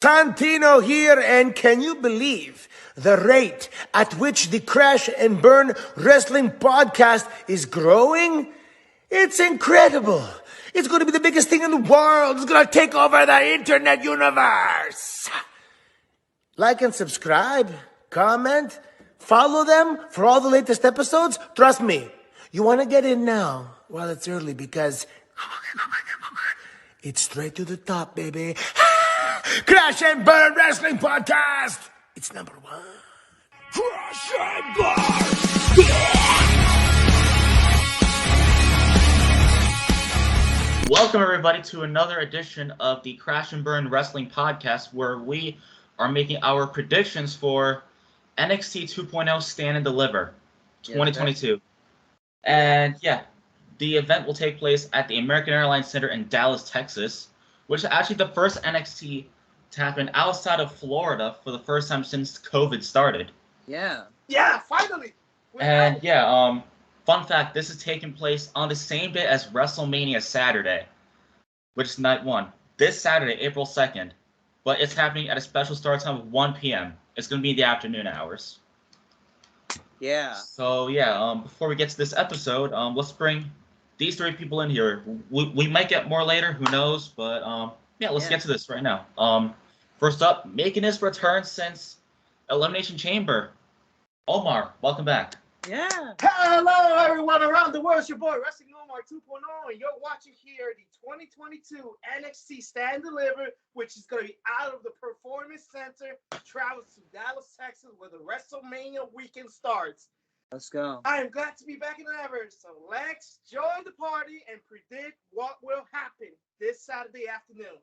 Santino here, and can you believe the rate at which the Crash and Burn Wrestling Podcast is growing? It's incredible. It's going to be the biggest thing in the world. It's going to take over the internet universe. Like and subscribe, comment, follow them for all the latest episodes. Trust me, you want to get in now while it's early because it's straight to the top, baby. Crash and Burn Wrestling Podcast. It's number one. Crash and Burn. Welcome everybody to another edition of the Crash and Burn Wrestling Podcast, where we are making our predictions for NXT 2.0 Stand and Deliver 2022. And yeah, the event will take place at the American Airlines Center in Dallas, Texas, which is actually the first NXT to happen outside of Florida for the first time since COVID started. Yeah, finally. And fun fact, this is taking place on the same day as WrestleMania Saturday, which is night one. This Saturday, April 2nd. But it's happening at a special start time of 1 p.m. It's going to be in the afternoon hours. Yeah. So, before we get to this episode, let's bring these three people in here. We might get more later, who knows? But, let's get to this right now. First up, making his return since Elimination Chamber, Omar, welcome back. Yeah. Hello, everyone around the world. It's your boy, Wrestling Omar 2.0, and you're watching here the 2022 NXT Stand Deliver, which is going to be out of the Performance Center, travels to Dallas, Texas, where the WrestleMania weekend starts. Let's go. I am glad to be back in the ever, so let's join the party and predict what will happen this Saturday afternoon.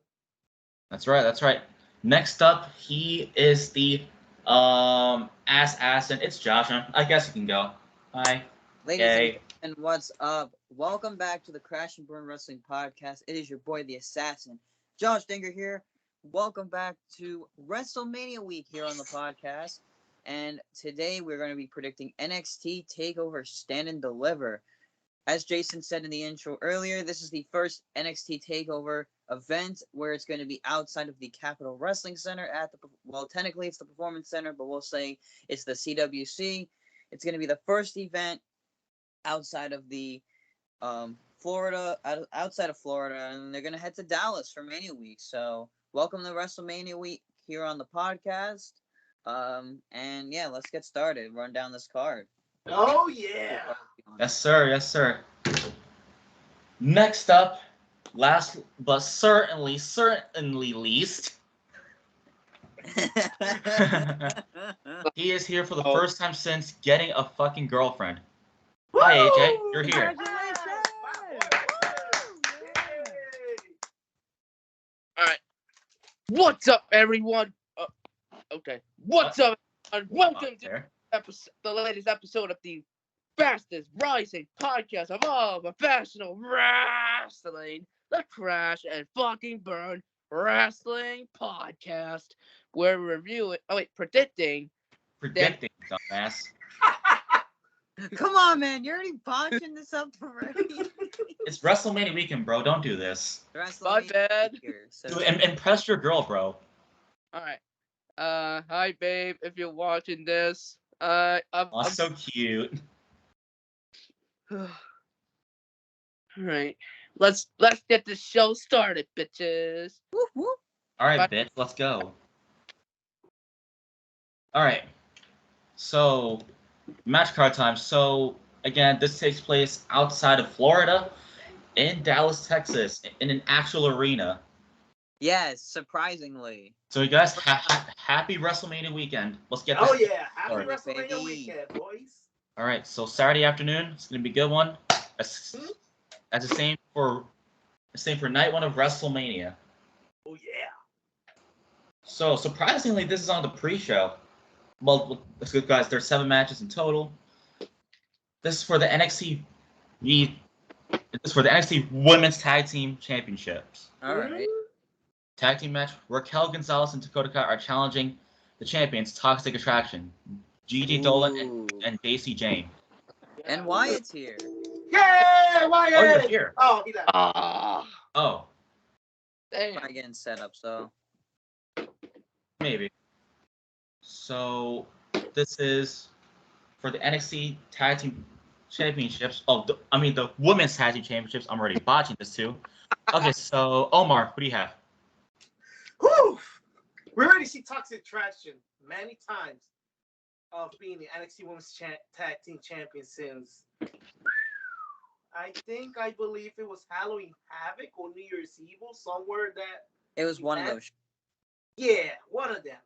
That's right. Next up, he is the and it's Josh. I guess you can go. Hi. Ladies and what's up? Welcome back to the Crash and Burn Wrestling Podcast. It is your boy, the Assassin, Josh Dinger here. Welcome back to WrestleMania week here on the podcast. And today we're going to be predicting NXT TakeOver Stand and Deliver. As Jason said in the intro earlier, this is the first NXT TakeOver event where it's going to be outside of the Capitol Wrestling Center technically it's the Performance Center, but we'll say it's the CWC. It's going to be the first event outside of the Florida, and they're going to head to Dallas for Mania Week. So welcome to WrestleMania Week here on the podcast. Let's get started. Run down this card. Oh, yeah. Yes, sir. Next up, last but certainly least, he is here for the first time since getting a fucking girlfriend. Woo! Hi, AJ. You're here. Alright. What's up, everyone? What's up, and welcome to the latest episode of the fastest rising podcast of all professional wrestling, the Crash and fucking Burn Wrestling Podcast, where we're predicting, dumbass. Come on, man. You're already botching this up already. It's WrestleMania weekend, bro. Don't do this. My bad. Dude, impress your girl, bro. Alright. Hi, babe, if you're watching this. I'm so cute. Alright. Let's get this show started, bitches. Whoop, whoop. Alright, bitch, let's go. Alright. So, match card time. So, again, this takes place outside of Florida, in Dallas, Texas, in an actual arena. Yes, surprisingly. So, you guys, happy WrestleMania weekend. Let's get this. Oh, yeah. Happy started. WrestleMania weekend, boys. Alright, so Saturday afternoon, it's going to be a good one. That's the same for night one of WrestleMania. Oh, yeah. So, surprisingly, this is on the pre-show. Well, that's good, guys. There's 7 matches in total. This is for the NXT Women's Tag Team Championships. All right. Tag team match: Raquel Gonzalez and Dakota Kai are challenging the champions Toxic Attraction, Gigi Dolan and Daisy Jane. And Wyatt's here. Yay, Wyatt! Oh, you're here. Oh, he left. Oh. Damn. Try getting set up, so. Maybe. So this is for the NXT Tag Team Championships. Oh, the Women's Tag Team Championships. I'm already botching this too. Okay, so Omar, what do you have? Whew! We already see Toxic Traction many times of being the NXT Women's Tag Team Champion since I believe it was Halloween Havoc or New Year's Evil, somewhere that It was one of those. Yeah, one of them.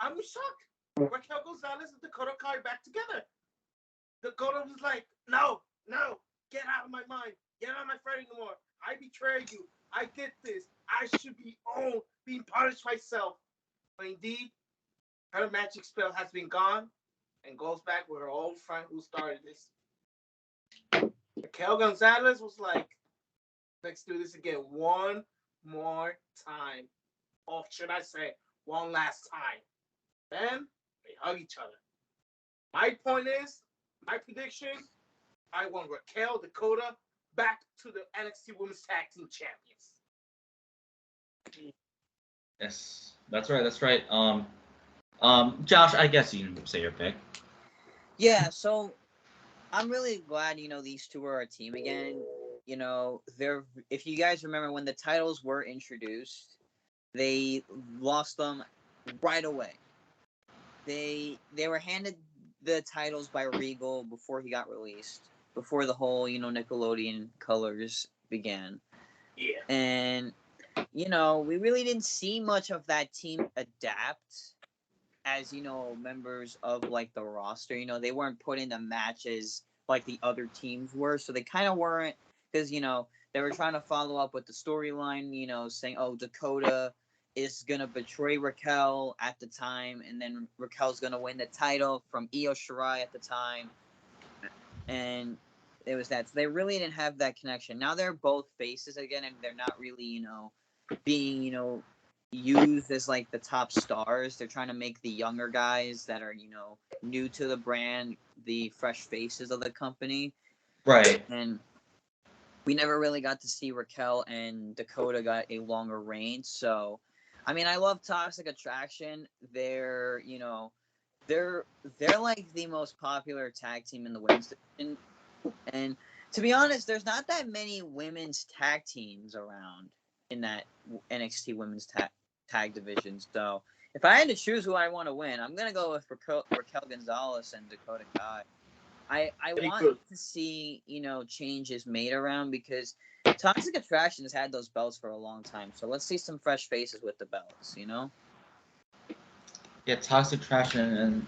I'm shocked. Raquel Gonzalez and Dakota Kai back together. Dakota was like, no, get out of my mind. Get out of my friend anymore. I betrayed you. I did this. I should be being punished myself. But indeed, her magic spell has been gone and goes back with her old friend who started this. Raquel Gonzalez was like, let's do this again one more time. Or should I say, one last time. Then they hug each other. My point is, my prediction, I want Raquel Dakota back to the NXT Women's Tag Team Champions. Yes, that's right. Josh, I guess you can say your pick. Yeah, so I'm really glad, these two are a team again. If you guys remember when the titles were introduced, they lost them right away. They were handed the titles by Regal before he got released, before the whole, Nickelodeon colors began. Yeah. And, we really didn't see much of that team adapt as, members of, like, the roster. They weren't put into matches like the other teams were, so they kind of weren't, because, they were trying to follow up with the storyline, saying, oh, Dakota is going to betray Raquel at the time, and then Raquel's going to win the title from Io Shirai at the time. And it was that. So they really didn't have that connection. Now they're both faces again, and they're not really, being, used as, like, the top stars. They're trying to make the younger guys that are, new to the brand the fresh faces of the company. Right. And we never really got to see Raquel and Dakota got a longer reign. So, I mean, I love Toxic Attraction. They're, they're like the most popular tag team in the women's division. And to be honest, there's not that many women's tag teams around in that NXT women's tag division. So if I had to choose who I want to win, I'm going to go with Raquel Gonzalez and Dakota Kai. I want to see, changes made around because Toxic Attraction has had those belts for a long time. So let's see some fresh faces with the belts, Yeah, Toxic Attraction and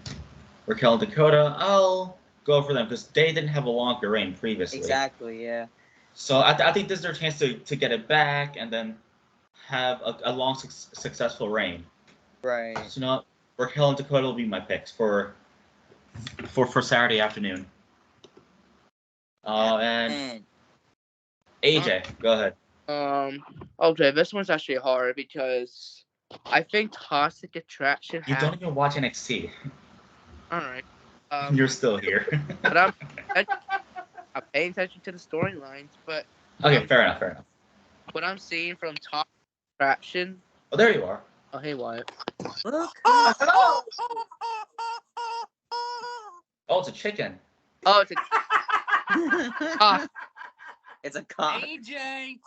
Raquel Dakota, I'll go for them because they didn't have a longer reign previously. Exactly, yeah. So I think this is their chance to get it back and then have a long, successful reign. Right. So, Raquel and Dakota will be my picks for Saturday afternoon. And AJ, go ahead. Okay, this one's actually hard because I think Toxic Attraction. You don't even watch NXT. All right. You're still here. But I'm paying attention to the storylines, but okay, fair enough. What I'm seeing from Toxic Attraction. Oh, there you are. Oh, hey, Wyatt. Look. Hello. Oh, it's a chicken. Oh, it's a It's a cock. AJ.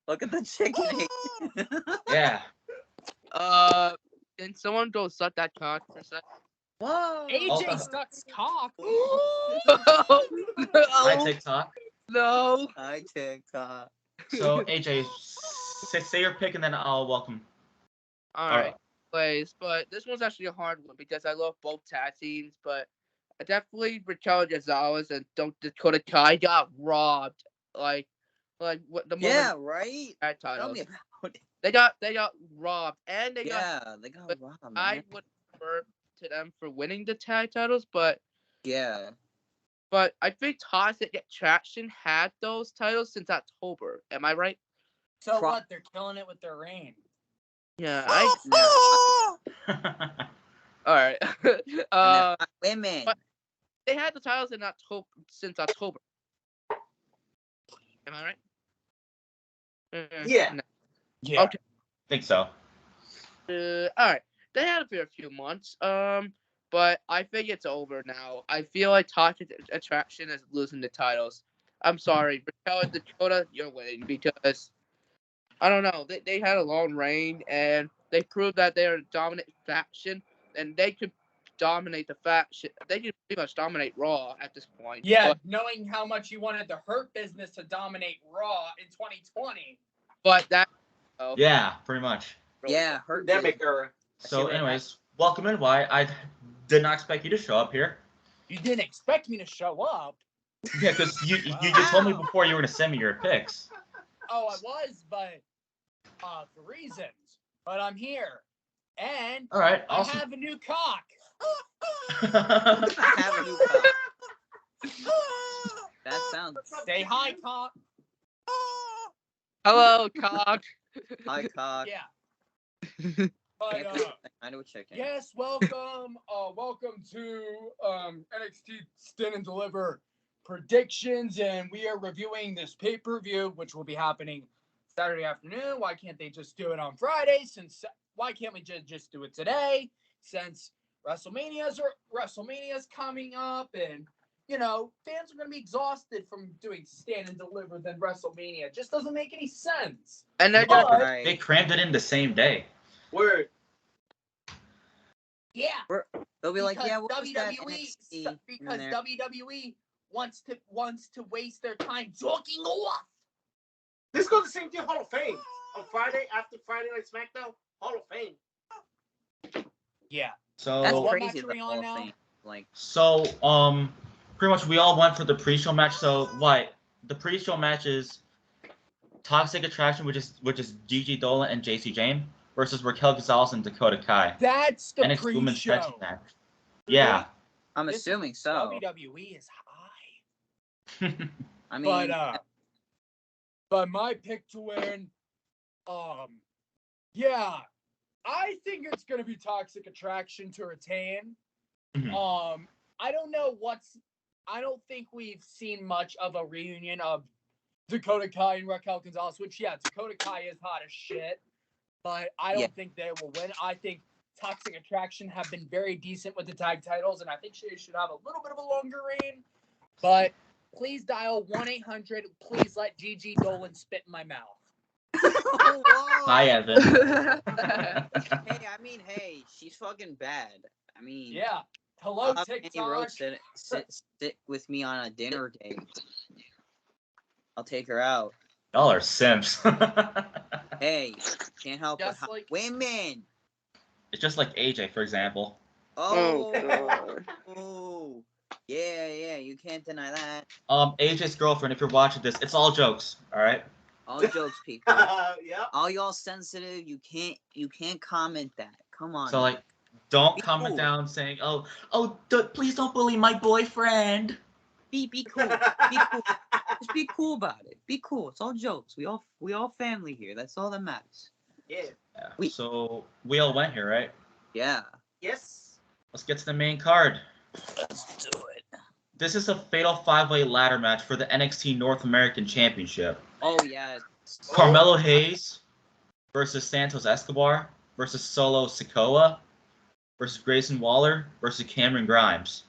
Look at the chicken. Yeah. Can someone go suck that cock for a second? Whoa. AJ sucks cock. Hi, TikTok. No. Hi, TikTok. So, AJ, say your pick and then I'll welcome. All right. Plays, but this one's actually a hard one because I love both tag teams, but I definitely Raquel Gonzalez and Dakota Kai got robbed. Like what the moment. Yeah, right. Tell me about it. They got robbed, and they got robbed. Man. I would prefer to them for winning the tag titles, but yeah. But I think Toxic Attraction had those titles since October. Am I right? So what? They're killing it with their reign. Yeah, All right. women. They had the titles in October since October. Am I right? Yeah. No. Yeah. Okay. think so. All right. They had it for a few months. But I think it's over now. I feel like Toxic Attraction is losing the titles. I'm sorry, Raquel and Dakota, you're winning because I don't know. They had a long reign and they proved that they're a dominant faction and they could dominate the faction. They could pretty much dominate Raw at this point. Yeah, knowing how much you wanted the Hurt Business to dominate Raw in 2020. But that. Yeah, pretty much. Yeah, Hurt Pandemic Business. era. So, what anyways, welcome in, Wyatt. I did not expect you to show up here. You didn't expect me to show up. Yeah, because you told me before you were gonna send me your picks. Oh, I was, but for reasons. But I'm here, and All right, I awesome. have a new cock. I have a new cock. That sounds. Say hi, cock. Hello, cock. Hi, cock. Yeah. But I know chicken. yes, welcome. Welcome to NXT Stand and Deliver predictions, and we are reviewing this pay-per-view, which will be happening Saturday afternoon. Why can't they just do it on Friday? Why can't we just do it today? Since WrestleMania's coming up, and fans are going to be exhausted from doing Stand and Deliver than WrestleMania. It just doesn't make any sense. And they're But- gonna. They crammed it in the same day. Word. Yeah. They'll be like, Because yeah, what was that WWE NXT because in there? WWE wants to waste their time joking off. This goes the same thing, Hall of Fame. On Friday, after Friday Night SmackDown, Hall of Fame. Yeah. So That's what crazy. match are we The on Hall of now? Fame. Like, So, pretty much we all went for the pre-show match. So, what? The pre-show match is Toxic Attraction, which is Gigi Dolan and JC Jane versus Raquel Gonzalez and Dakota Kai. That's the NXT Women's Tag Team pre-show. match. Yeah. I'm This assuming so. WWE is high. I mean, But my pick to win, yeah, I think it's gonna be Toxic Attraction to retain. Mhm. I don't think we've seen much of a reunion of Dakota Kai and Raquel Gonzalez, which, yeah, Dakota Kai is hot as shit, but I don't think they will win. I think Toxic Attraction have been very decent with the tag titles, and I think she should have a little bit of a longer reign, but please dial 1-800. Please let Gigi Dolan spit in my mouth. oh, whoa. Hi, Evan. Hey, she's fucking bad. I mean, Yeah. Hello, I'll have TikTok. Andy Rhodes sit with me on a dinner date. I'll take her out. Y'all are simps. Hey, can't help Just but like- women. It's just like AJ, for example. Oh, God. oh, yeah, you can't deny that. AJ's girlfriend, if you're watching this, it's all jokes, all right? All jokes, people. Yeah. All y'all sensitive. You can't comment that. Come on. So, like, don't Be comment cool. down saying, please don't bully my boyfriend. Be cool. Be cool. Just be cool about it. Be cool. It's all jokes. We all family here. That's all that matters. Yeah. Yeah. So, we all went here, right? Yeah. Yes. Let's get to the main card. Let's do it. This is a fatal 5-way ladder match for the NXT North American Championship. Oh yeah. Carmelo Hayes versus Santos Escobar versus Solo Sikoa versus Grayson Waller versus Cameron Grimes.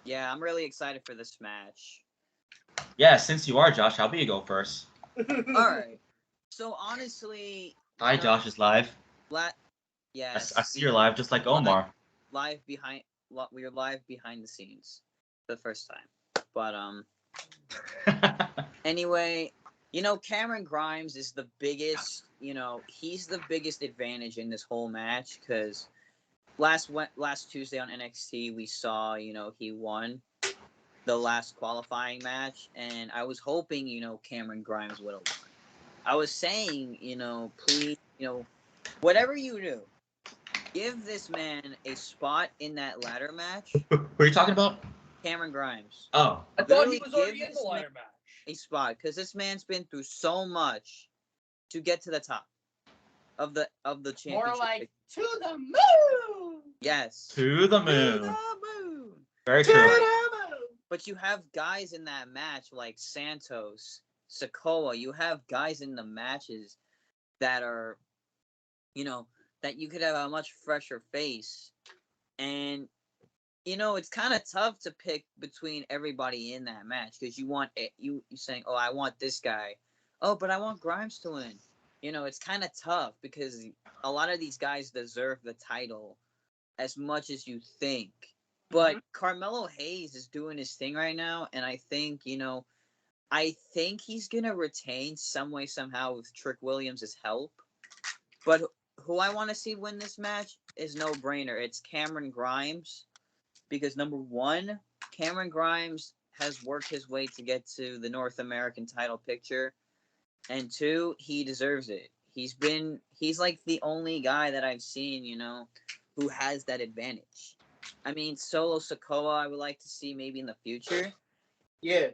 Yeah, I'm really excited for this match. Yeah, since you are, Josh, how about you go first? All right. So honestly, Hi, Josh is live. yes. I see you're live, just like Omar. We're live behind the scenes for the first time. But anyway, Cameron Grimes is the biggest. He's the biggest advantage in this whole match because last Tuesday on NXT we saw he won the last qualifying match, and I was hoping Cameron Grimes would have won. I was saying please whatever you do, give this man a spot in that ladder match. What are you talking about? Cameron Grimes. Oh. I thought he Literally was already give in the this ladder match. A spot because this man's been through so much to get to the top of the championship. More like to the moon. Yes. To the To moon. the moon. Very true. But you have guys in that match like Santos, Sikoa. You have guys in the matches that are, that you could have a much fresher face. And, it's kind of tough to pick between everybody in that match because you want it. You saying, oh, I want this guy. Oh, but I want Grimes to win. It's kind of tough because a lot of these guys deserve the title as much as you think. But Carmelo Hayes is doing his thing right now, and I think, he's going to retain some way, somehow with Trick Williams' help. But who I want to see win this match is no brainer. It's Cameron Grimes. Because number one, Cameron Grimes has worked his way to get to the North American title picture. And two, he deserves it. He's like the only guy that I've seen, who has that advantage. I mean, Solo Sikoa, I would like to see maybe in the future. Yeah.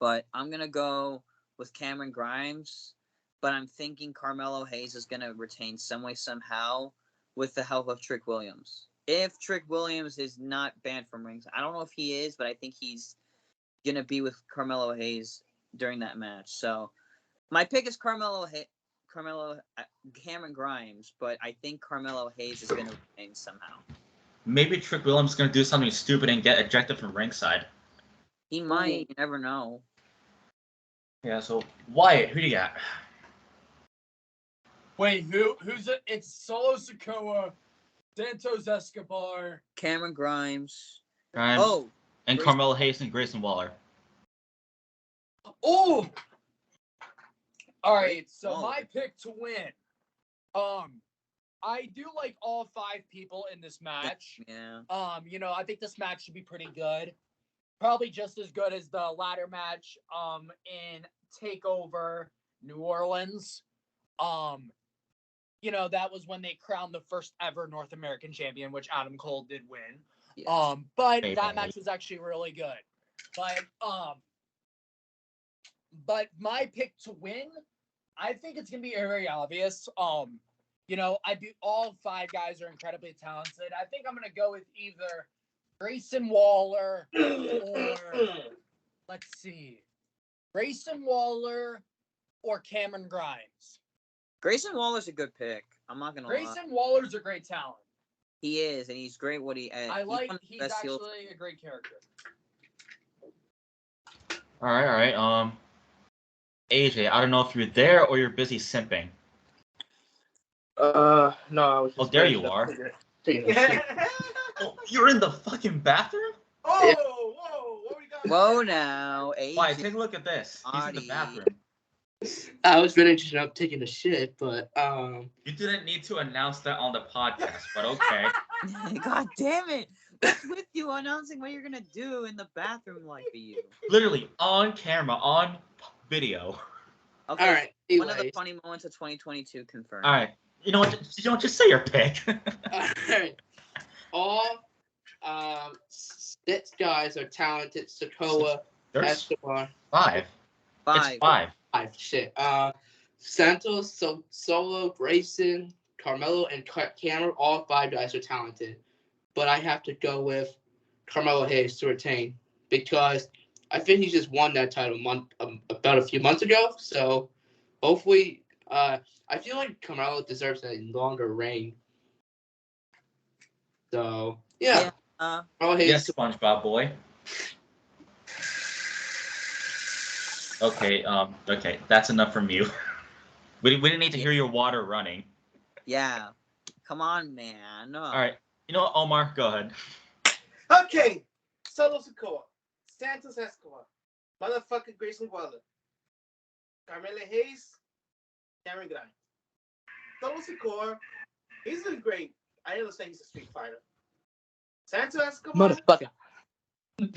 But I'm going to go with Cameron Grimes. But I'm thinking Carmelo Hayes is going to retain some way, somehow, with the help of Trick Williams. If Trick Williams is not banned from rings, I don't know if he is, but I think he's going to be with Carmelo Hayes during that match. So my pick is Cameron Grimes, but I think Carmelo Hayes is going to retain somehow. Maybe Trick Williams is going to do something stupid and get ejected from ringside. He might. You never know. Yeah, so Wyatt, who do you got? Wait, who's it? It's Solo Sikoa, Santos Escobar, Cameron Grimes. And Carmelo Hayes and Grayson Waller. Oh! All right, so my pick to win. I do like all 5 people in this match. Yeah. I think this match should be pretty good. Probably just as good as the ladder match in TakeOver New Orleans. That was when they crowned the first ever North American champion, which Adam Cole did win. Yeah. But that match was actually really good. But my pick to win, I think it's gonna be very obvious. All 5 guys are incredibly talented. I think I'm gonna go with either Grayson Waller or let's see, Grayson Waller or Cameron Grimes. Grayson Waller's a good pick. I'm not gonna lie. Grayson Waller's a great talent. He is, and he's great. He's actually a great character. All right. AJ, I don't know if you're there or you're busy simping. No, I was just. Oh, there you are. Oh, you're in the fucking bathroom? Whoa, what we got? Whoa, now, AJ. Why? Take a look at this. He's in the bathroom. I was ready to up taking a shit, but You didn't need to announce that on the podcast, but okay. God damn it! What's with you announcing what you're gonna do in the bathroom like for you? Literally on camera, on video. Okay. All right. One of the funny moments of 2022 confirmed. All right. You know what? Just say your pick. All right. All 6 guys are talented. Sikoa, Escobar. 5. It's 5. 5. Shit. Santos, Solo, Grayson, Carmelo, and Cameron. All 5 guys are talented, but I have to go with Carmelo Hayes to retain because I think he just won that title about a few months ago. So hopefully, I feel like Carmelo deserves a longer reign. So yeah. Carmelo Hayes. Yes, SpongeBob boy. Okay, that's enough from you. We didn't need to hear your water running. Yeah. Come on, man. No. All right. You know what, Omar? Go ahead. Okay. Solo Sikoa, Santos Escobar, motherfucking Grayson Waller, Carmelo Hayes, Cameron Grimes. Solo Sikoa, he's doing great. I understand he's a street fighter. Santos Escobar, Motherfucker. He's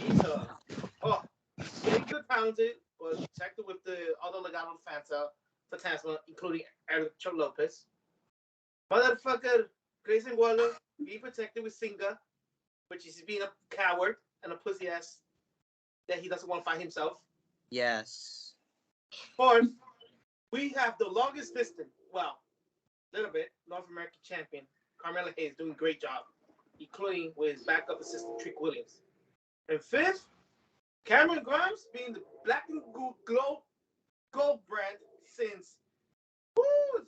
very good talented, but checked with the other Legado Fantasma, including Eric Lopez. Motherfucker, Grayson Waller, be protected with Singa, which is being a coward and a pussy ass that he doesn't want to fight himself. Yes. Fourth, we have the longest distance, a little bit, North American champion, Carmelo Hayes, doing a great job, including with his backup assistant, Trick Williams. And fifth, Cameron Grimes being the Black and Gold gold brand since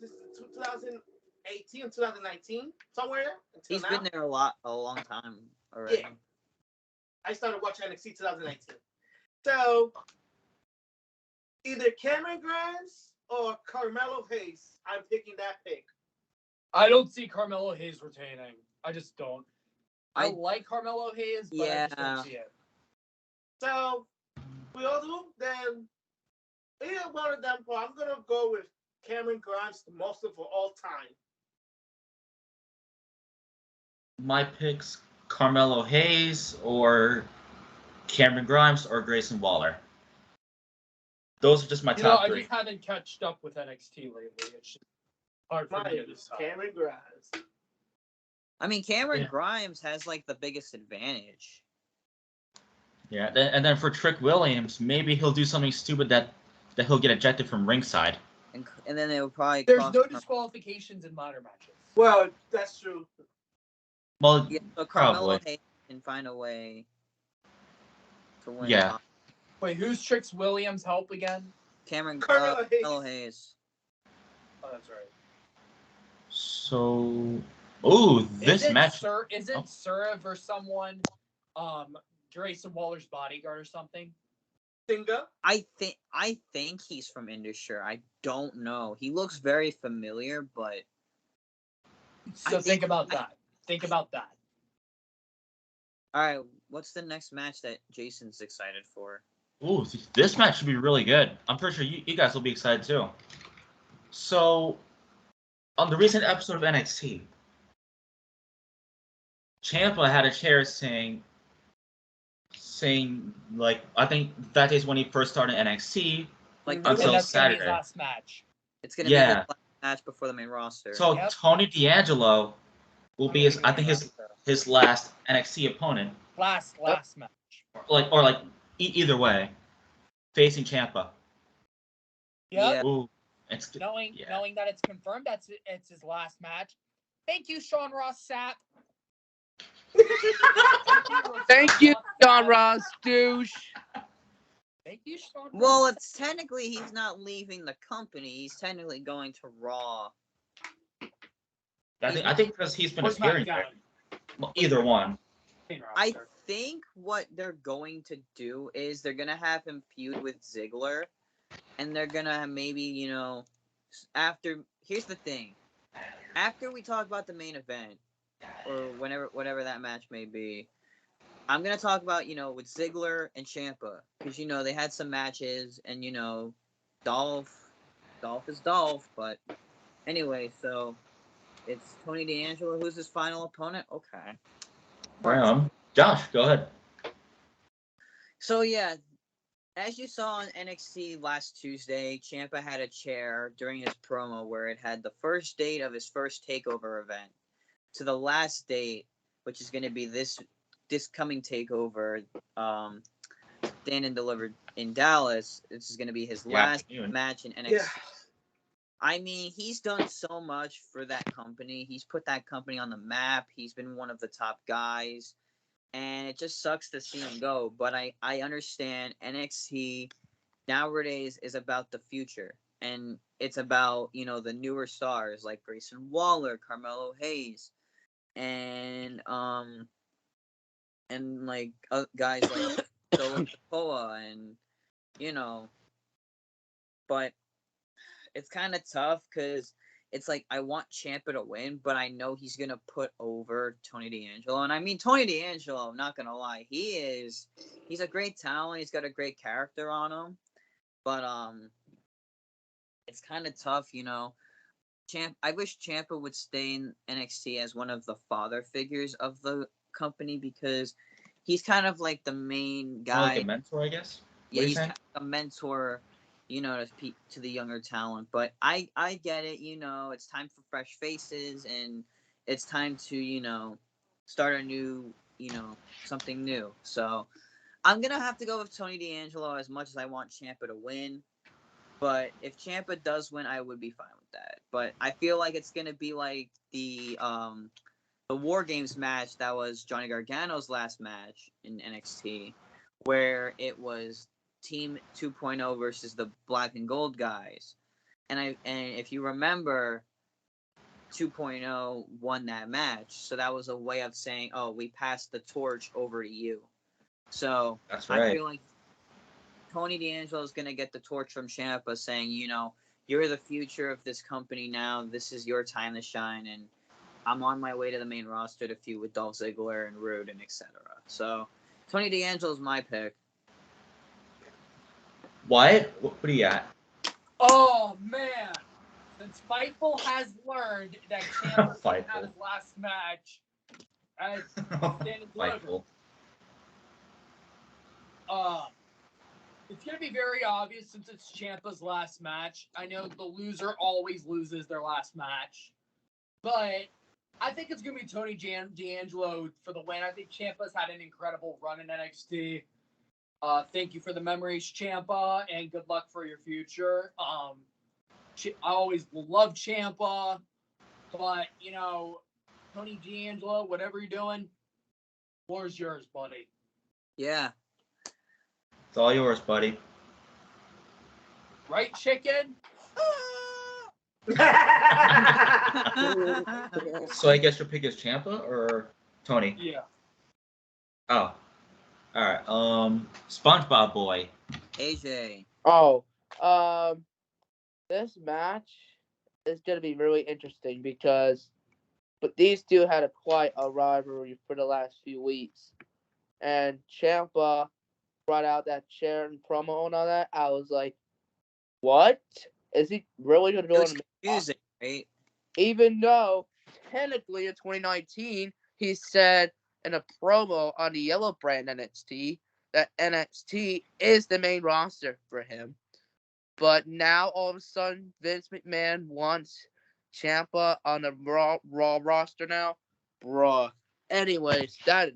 this is 2018, 2019, somewhere until He's now. been there a long time already. Yeah. I started watching NXT 2019. So either Cameron Grimes or Carmelo Hayes. I'm picking that pick. I don't see Carmelo Hayes retaining. I just don't. I I- like Carmelo Hayes, but I just don't see it. So we all do. Then either one of them. But I'm gonna go with Cameron Grimes, the most of all time. My picks: Carmelo Hayes or Cameron Grimes or Grayson Waller. Those are just my top I three. just haven't catched up with NXT lately. It's just hard for Mine me to is decide. Cameron Grimes. I mean, Cameron Yeah. Grimes has like the biggest advantage. Yeah, and then for Trick Williams, maybe he'll do something stupid that he'll get ejected from ringside. And then they would probably There's cost no Car- disqualifications in ladder matches. Well, that's true. Well, Yeah, so Carmelo probably. Hayes can find a way to win. Yeah. Wait, who's Trix Williams' help again? Carmelo Carmelo Hayes. Oh, that's right. So, this match. Isn't Serv or someone Grayson Waller's bodyguard or something? Singer. I think he's from Indusher. I don't know. He looks very familiar, but So think about that. Think about that. all right. What's the next match that Jason's excited for? Ooh, this match should be really good. I'm pretty sure you guys will be excited too. So, on the recent episode of NXT, Ciampa had a chair saying like, I think that is when he first started NXT Like And until that's gonna be his Saturday. last match. it's gonna be his Yeah. last match before the main roster. So Yep. Tony D'Angelo will be his last NXT opponent, last match. or either way, facing Ciampa. Yep. Yeah. Ooh, it's Knowing yeah. knowing that it's confirmed it's his last match. Thank you, Sean Ross Sapp. Thank you, Sean Ross douche. Thank you, Sean. Well, it's technically he's not leaving the company. He's technically going to Raw. I think because he's been Or appearing SmackDown. there. Well, either one. I think what they're going to do is they're gonna have him feud with Ziggler, and they're gonna maybe after. Here's the thing: after we talk about the main event, or whatever that match may be, I'm gonna talk about with Ziggler and Ciampa because they had some matches, and Dolph is Dolph, but anyway, so it's Tony D'Angelo who's his final opponent. Okay. Josh, go ahead. So yeah, as you saw on NXT last Tuesday, Ciampa had a chair during his promo where it had the first date of his first takeover event to the last date, which is going to be this coming takeover, Stand and Delivered in Dallas. This is going to be his last match in NXT. Yeah. I mean, he's done so much for that company. He's put that company on the map. He's been one of the top guys. And it just sucks to see him go. But I understand NXT nowadays is about the future. And it's about, the newer stars like Grayson Waller, Carmelo Hayes, and like guys like Solo Sikoa and, but it's kind of tough because it's like I want Ciampa to win, but I know he's gonna put over Tony D'Angelo. And I mean Tony D'Angelo, I'm not gonna lie, he's a great talent. He's got a great character on him, but it's kind of tough, I wish Ciampa would stay in NXT as one of the father figures of the company because he's kind of like the main guy, like a mentor, I guess. Yeah, he's kind of a mentor. To the younger talent. But I get it, it's time for fresh faces and it's time to, start a new, something new. So I'm going to have to go with Tony D'Angelo as much as I want Ciampa to win. But if Ciampa does win, I would be fine with that. But I feel like it's going to be like the War Games match that was Johnny Gargano's last match in NXT, where it was Team 2.0 versus the Black and Gold guys. And if you remember, 2.0 won that match. So that was a way of saying, oh, we passed the torch over to you. So That's right. I feel like Tony D'Angelo is going to get the torch from Ciampa saying, you're the future of this company now. This is your time to shine. And I'm on my way to the main roster to feud with Dolph Ziggler and Rude and etc. So Tony D'Angelo is my pick. Wyatt, what do you got? Oh, man. Since Fightful has learned that Ciampa had his last match as Stand and Deliver. It's going to be very obvious since it's Ciampa's last match. I know the loser always loses their last match. But I think it's going to be Tony D'Angelo for the win. I think Ciampa's had an incredible run in NXT. Thank you for the memories, Ciampa, and good luck for your future. I always love Ciampa, but, Tony D'Angelo, whatever you're doing, floor's yours, buddy. Yeah. It's all yours, buddy. Right, chicken? So I guess your pick is Ciampa or Tony? Yeah. Oh. Alright. SpongeBob boy. AJ. Oh, this match is gonna be really interesting but these two had quite a rivalry for the last few weeks, and Ciampa brought out that chair and promo and all that. I was like, what? Is he really gonna go on? Confusing, right? Even though technically in 2019 he said in a promo on the Yellow Brand NXT that NXT is the main roster for him. But now all of a sudden Vince McMahon wants Ciampa on the Raw roster now. Bruh. Anyways, that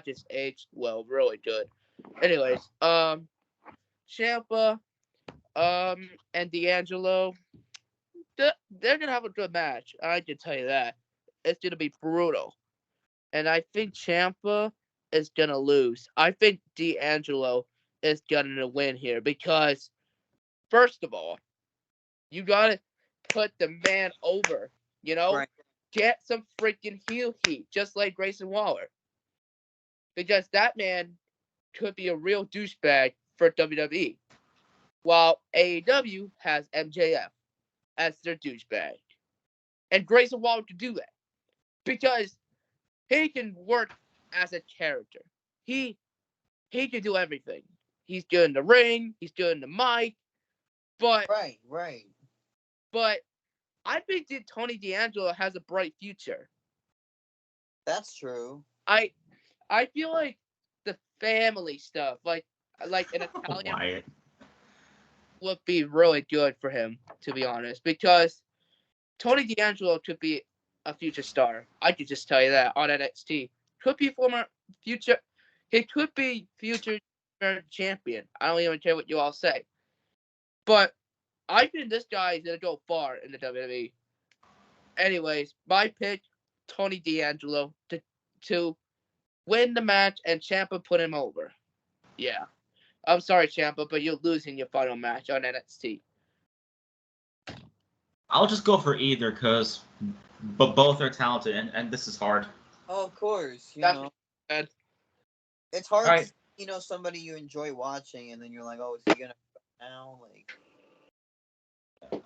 just aged well, really good. Anyways, Ciampa, and D'Angelo, they're gonna have a good match. I can tell you that. It's gonna be brutal. And I think Ciampa is gonna lose. I think D'Angelo is gonna win here because, first of all, you gotta put the man over. Right. Get some freaking heel heat, just like Grayson Waller, because that man could be a real douchebag for WWE, while AEW has MJF as their douchebag, and Grayson Waller could do that because he can work as a character. He can do everything. He's good in the ring. He's good in the mic. But Right. But I think that Tony D'Angelo has a bright future. That's true. I feel like the family stuff, like an Italian, Wyatt. would be really good for him, to be honest, because Tony D'Angelo could be a future star. I could just tell you that on NXT. Could be future. He could be future champion. I don't even care what you all say. But I think this guy is gonna go far in the WWE. Anyways, my pick, Tony D'Angelo, to win the match and Ciampa put him over. Yeah. I'm sorry, Ciampa, but you're losing your final match on NXT. I'll just go for either because both are talented and this is hard. Oh, of course. Bad. It's hard Right. to, somebody you enjoy watching, and then you're like, oh, is he going to go now? Like,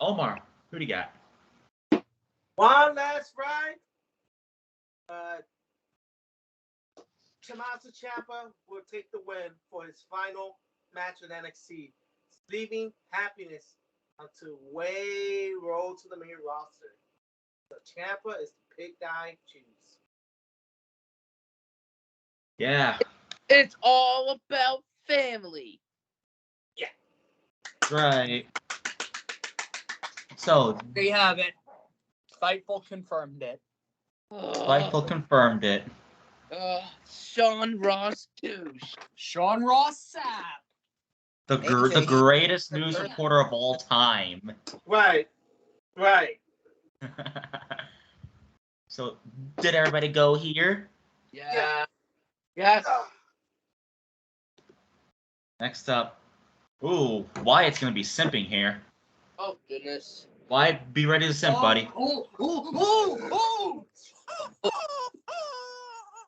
Omar, who do you got? One last ride. Tommaso Ciampa will take the win for his final match with NXT, leaving happiness until way roll to the main roster. So Ciampa is the big guy choose. Yeah. It's all about family. Yeah. That's right. So There you have it. Fightful confirmed it. Fightful confirmed it. Sean Ross douche. Sean Ross Sapp. The greatest news reporter of all time. Right. So, did everybody go here? Yeah. Yes. Next up, Ooh, Wyatt's gonna be simping here. Oh goodness. Wyatt, be ready to simp, buddy.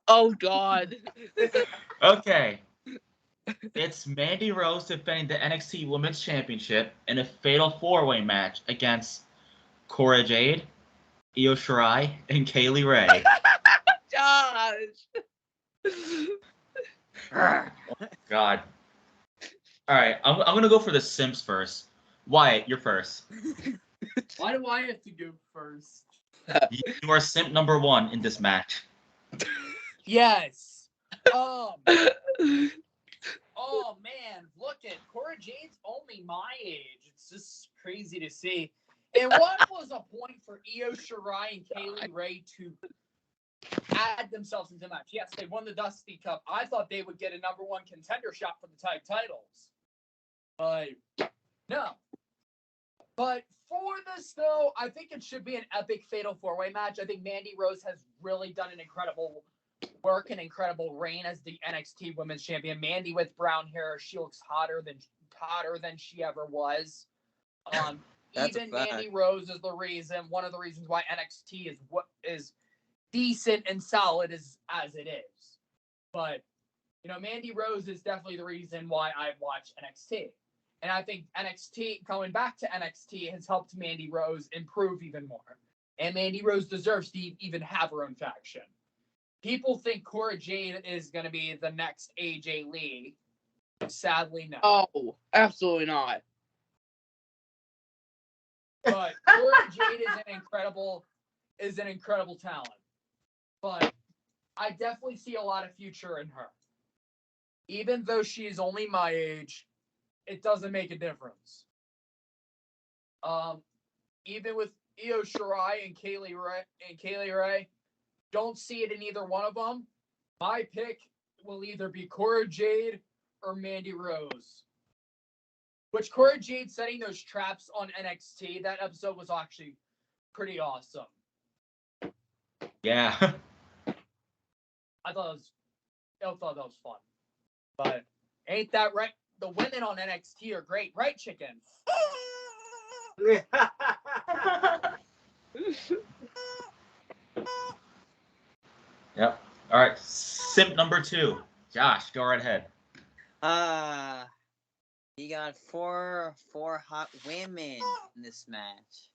Oh God. Okay. It's Mandy Rose defending the NXT Women's Championship in a fatal four-way match against Cora Jade, Io Shirai, and Kaylee Ray. Josh. God. All right, I'm gonna go for the simps first. Wyatt, you're first. Why do I have to go first? You are simp number 1 in this match. Yes. Oh man, look at Cora Jade's only my age. It's just crazy to see. And what was a point for Io Shirai and Kaylee Ray to add themselves into the match? Yes, they won the Dusty Cup. I thought they would get a number 1 contender shot for the tag titles. But no. But for this, though, I think it should be an epic fatal four-way match. I think Mandy Rose has really done an incredible work, an incredible reign as the NXT Women's Champion. Mandy with brown hair, she looks hotter than she ever was. Even Mandy Rose is one of the reasons why NXT is decent and solid as it is. But Mandy Rose is definitely the reason why I watch NXT. And I think coming back to NXT has helped Mandy Rose improve even more. And Mandy Rose deserves to even have her own faction. People think Cora Jade is going to be the next AJ Lee. Sadly, no. Oh, absolutely not. But Cora Jade is an incredible talent. But I definitely see a lot of future in her. Even though she is only my age, it doesn't make a difference. Even with Io Shirai and Kaylee Ray, don't see it in either one of them. My pick will either be Cora Jade or Mandy Rose. Which Cora Jade setting those traps on NXT, that episode was actually pretty awesome. Yeah. I thought that was fun. But ain't that right? The women on NXT are great, right, chicken? Yep. All right. Simp number 2. Josh, go right ahead. You got four hot women in this match.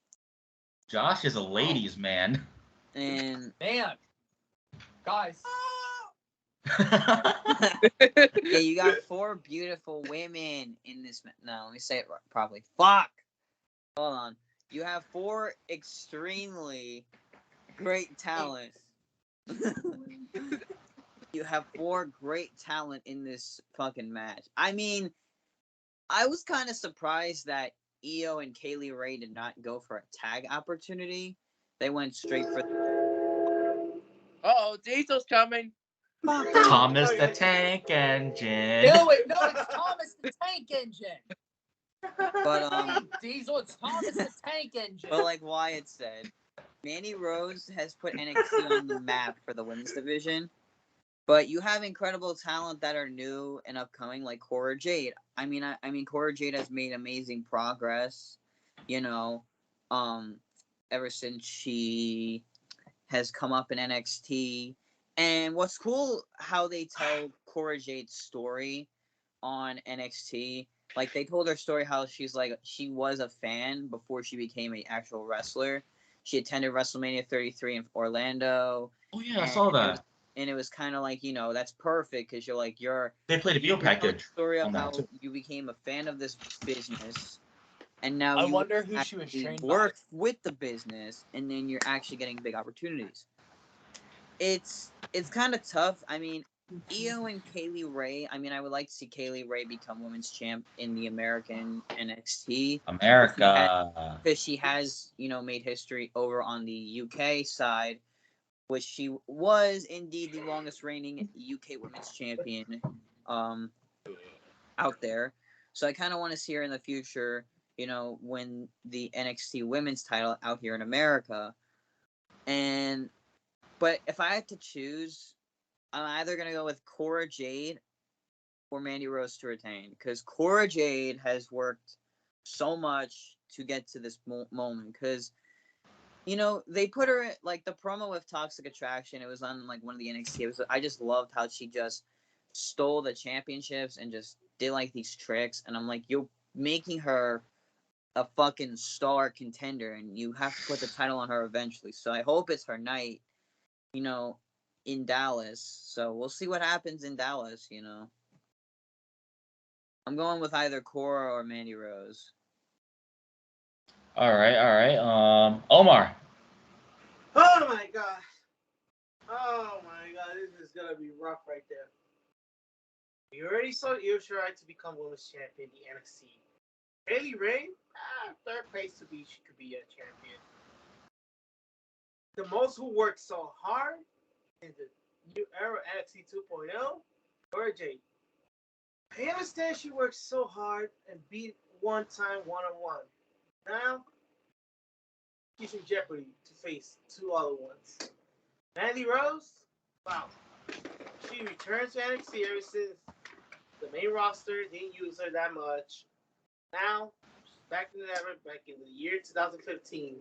Josh is a ladies' man. And man, guys. yeah, you got 4 beautiful women in this match. No, let me say it properly. Fuck. Hold on. You have 4 extremely great talent. You have 4 great talent in this fucking match. I mean, I was kind of surprised that Io and Kaylee Ray did not go for a tag opportunity. They went straight for. Oh, Diesel's coming. Thomas the Tank Engine. No, it's Thomas the Tank Engine. But Diesel, it's Thomas the Tank Engine. But like Wyatt said, Mandy Rose has put NXT on the map for the women's division. But you have incredible talent that are new and upcoming, like Cora Jade. I mean, Cora Jade has made amazing progress, ever since she has come up in NXT. And what's cool, how they tell Cora Jade's story on NXT. Like, they told her story how she was a fan before she became an actual wrestler. She attended WrestleMania 33 in Orlando. Oh yeah, I saw that. And it was kind of like, that's perfect because They played a video package. Story of how you became a fan of this business, and now I wonder who she was trained work with the business, and then you're actually getting big opportunities. It's kind of tough. I mean, Io and Kaylee Ray. I mean, I would like to see Kaylee Ray become women's champ in the American NXT. America. Because she has, made history over on the UK side, which she was indeed the longest reigning UK women's champion out there. So I kind of want to see her in the future, win the NXT women's title out here in America. But if I had to choose, I'm either going to go with Cora Jade for Mandy Rose to retain, because Cora Jade has worked so much to get to this moment. Because they put her like the promo with Toxic Attraction. It was on like one of the NXT. I just loved how she just stole the championships and just did like these tricks. And I'm like, you're making her a fucking star contender, and you have to put the title on her eventually. So I hope it's her night, in Dallas. So we'll see what happens in Dallas. I'm going with either Cora or Mandy Rose. All right. Omar. Oh my god. This is gonna be rough right there. We already saw Io Shirai to become women's champion in the NXT. Bayley Ray, third place to be, she could be a champion. The most who worked so hard in the new era NXT 2.0, Cora Jade. I understand she worked so hard and beat one time one-on-one. Now, she's in jeopardy to face two other ones. Mandy Rose, wow. She returns to NXT ever since the main roster didn't use her that much. Now, she's back in the year 2015,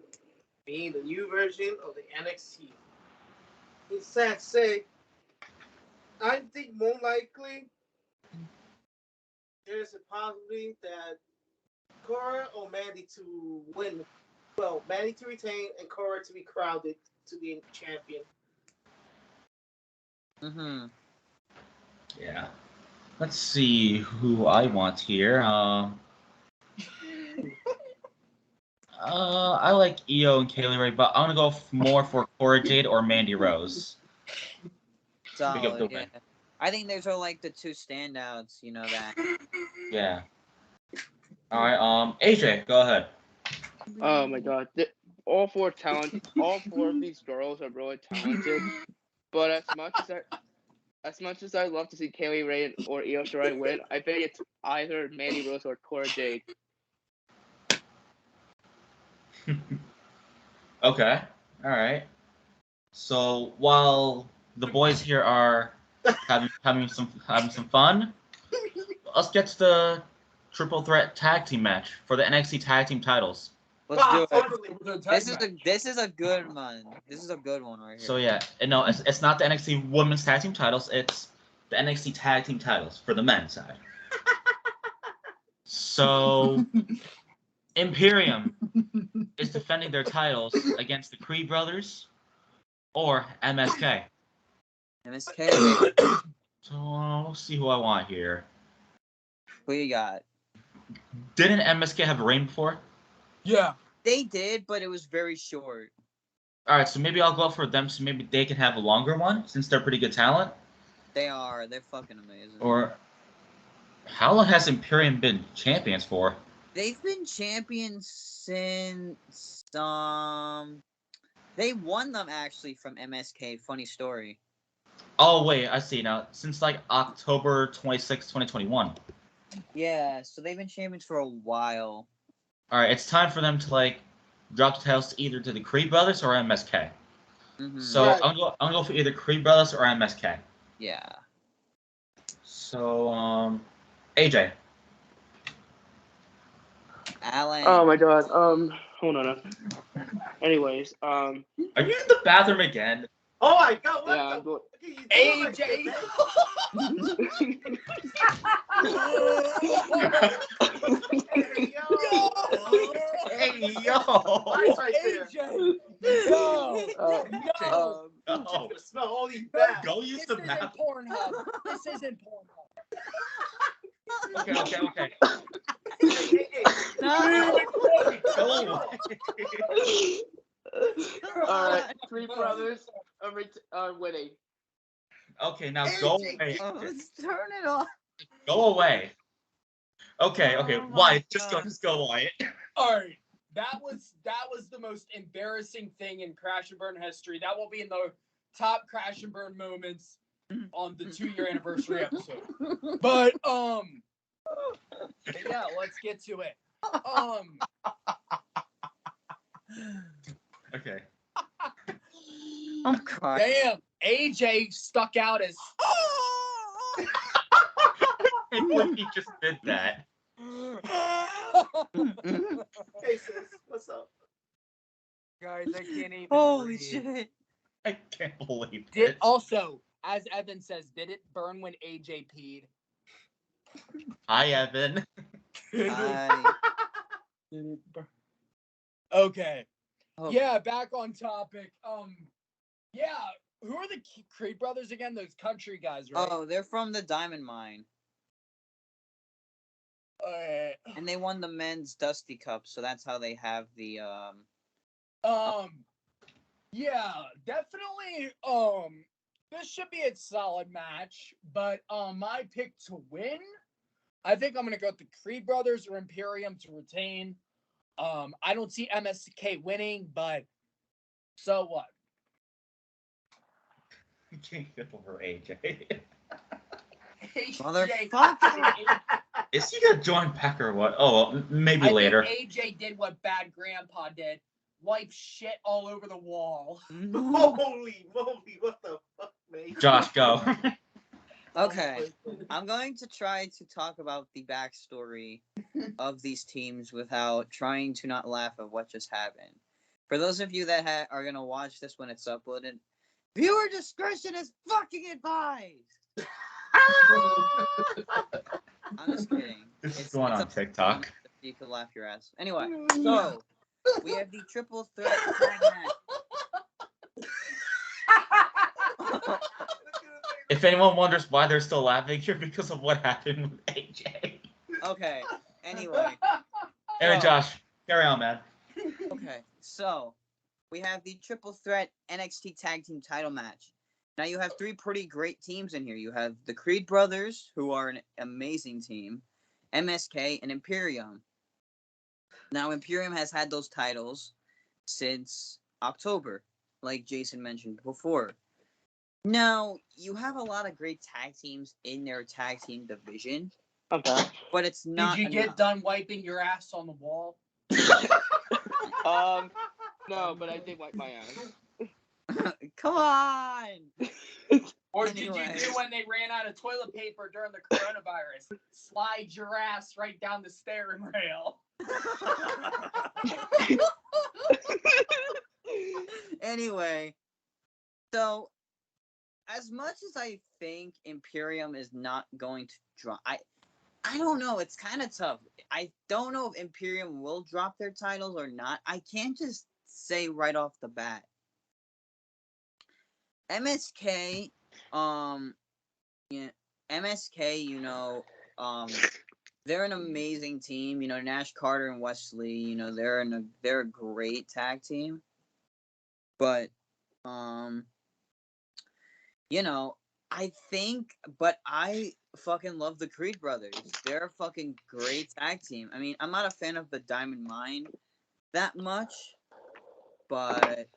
being the new version of the NXT. It's sad to say, I think more likely there's a possibility that Cora or Mandy to win. Well, Mandy to retain and Cora to be crowded to be champion. Mm-hmm. Yeah. Let's see who I want here. I like Io and Kaylee Ray, but I'm gonna go more for Cora Jade or Mandy Rose. Solid, yeah. I think those are like the two standouts, that. Yeah. All right. AJ, go ahead. Oh my god. All four of these girls are really talented. But as much as I'd love to see Kaylee Ray or Io Shirai win, I think it's either Mandy Rose or Cora Jade. Okay. All right. So while the boys here are having some fun, let's get to the triple threat tag team match for the NXT tag team titles. Let's do it. This is a good one. This is a good one right here. So yeah, no, it's not the NXT women's tag team titles. It's the NXT tag team titles for the men's side. So Imperium is defending their titles against the Creed brothers or MSK. MSK. So we'll see who I want here. Who you got? Didn't MSK have a reign before? Yeah. They did, but it was very short. All right, so maybe I'll go for them, so maybe they can have a longer one, since they're pretty good talent. They are. They're fucking amazing. Or how long has Imperium been champions for? They've been champions since they won them actually from MSK. Funny story. Oh wait, I see now. Since like October 26, 2021. Yeah, so they've been champions for a while. All right, it's time for them to drop the titles either to the Creed brothers or MSK. Mm-hmm. So Right. I'm gonna go for either Creed brothers or MSK. Yeah. So AJ. Alan. Oh my god. Hold on. Anyways, Are you in the bathroom again? Oh my god, what yeah, the I'm going. AJ. Hey, yo. Hey yo! Ice right there. AJ. No. No. No. Smell all these bags. Go use This the isn't bathroom. Pornhub. This isn't Pornhub. Okay. Hey. No. Go away. All right, Three brothers are winning. Okay, now go away. Let's turn it off. Go away. Okay. Oh my Wyatt, God. just go, Wyatt. All right. That was the most embarrassing thing in Crash and Burn history. That will be in the top Crash and Burn moments on the 2-year anniversary episode. But yeah, let's get to it. Okay. I'm crying. Damn, AJ stuck out as When he just did that. Hey sis, what's up? Guys, I can't even. Holy breathe. shit. I can't believe Did it. also, as Evan says, did it burn when AJ peed? Hi, Evan. I, Okay. oh, Yeah, back on topic. Yeah, who are the Creed brothers again? Those country guys, right? oh, they're from the Diamond Mine. And they won the men's Dusty Cup, so that's how they have the Yeah, definitely. This should be a solid match, but my pick to win, I think I'm gonna go with the Creed brothers or Imperium to retain. I don't see MSK winning, but so what? You can't get over AJ. Motherfucker. Is he gonna join Peck or what? Oh, maybe I later. think AJ did what Bad Grandpa did. Wipe shit all over the wall. Holy moly, what the fuck, man? Josh, go. Okay, I'm going to try to talk about the backstory of these teams without trying to not laugh at what just happened. For those of you that are going to watch this when it's uploaded, viewer discretion is fucking advised! I'm just kidding. This is going on up to TikTok. you. You could laugh your ass. Anyway, so we have the triple threat tag match. If anyone wonders why they're still laughing here, because of what happened with AJ. Okay, anyway. Anyway, Josh, carry on, man. Okay, so we have the triple threat NXT tag team title match. Now you have three pretty great teams in here. You have the Creed brothers, who are an amazing team, MSK, and Imperium. Now Imperium has had those titles since October, like Jason mentioned before. Now, you have a lot of great tag teams in their tag team division. Okay. But it's not Did you enough. get done wiping your ass on the wall? No, but I did wipe my ass. Come on! Or Anyway. did you do when they ran out of toilet paper during the coronavirus? Slide your ass right down the steering rail. Anyway, so as much as I think Imperium is not going to drop, I don't know. It's kind of tough. I don't know if Imperium will drop their titles or not. I can't just say right off the bat. MSK, yeah, MSK, they're an amazing team. Nash Carter and Wesley, they're a great tag team. But, I fucking love the Creed brothers. They're a fucking great tag team. I mean, I'm not a fan of the Diamond Mine that much, but,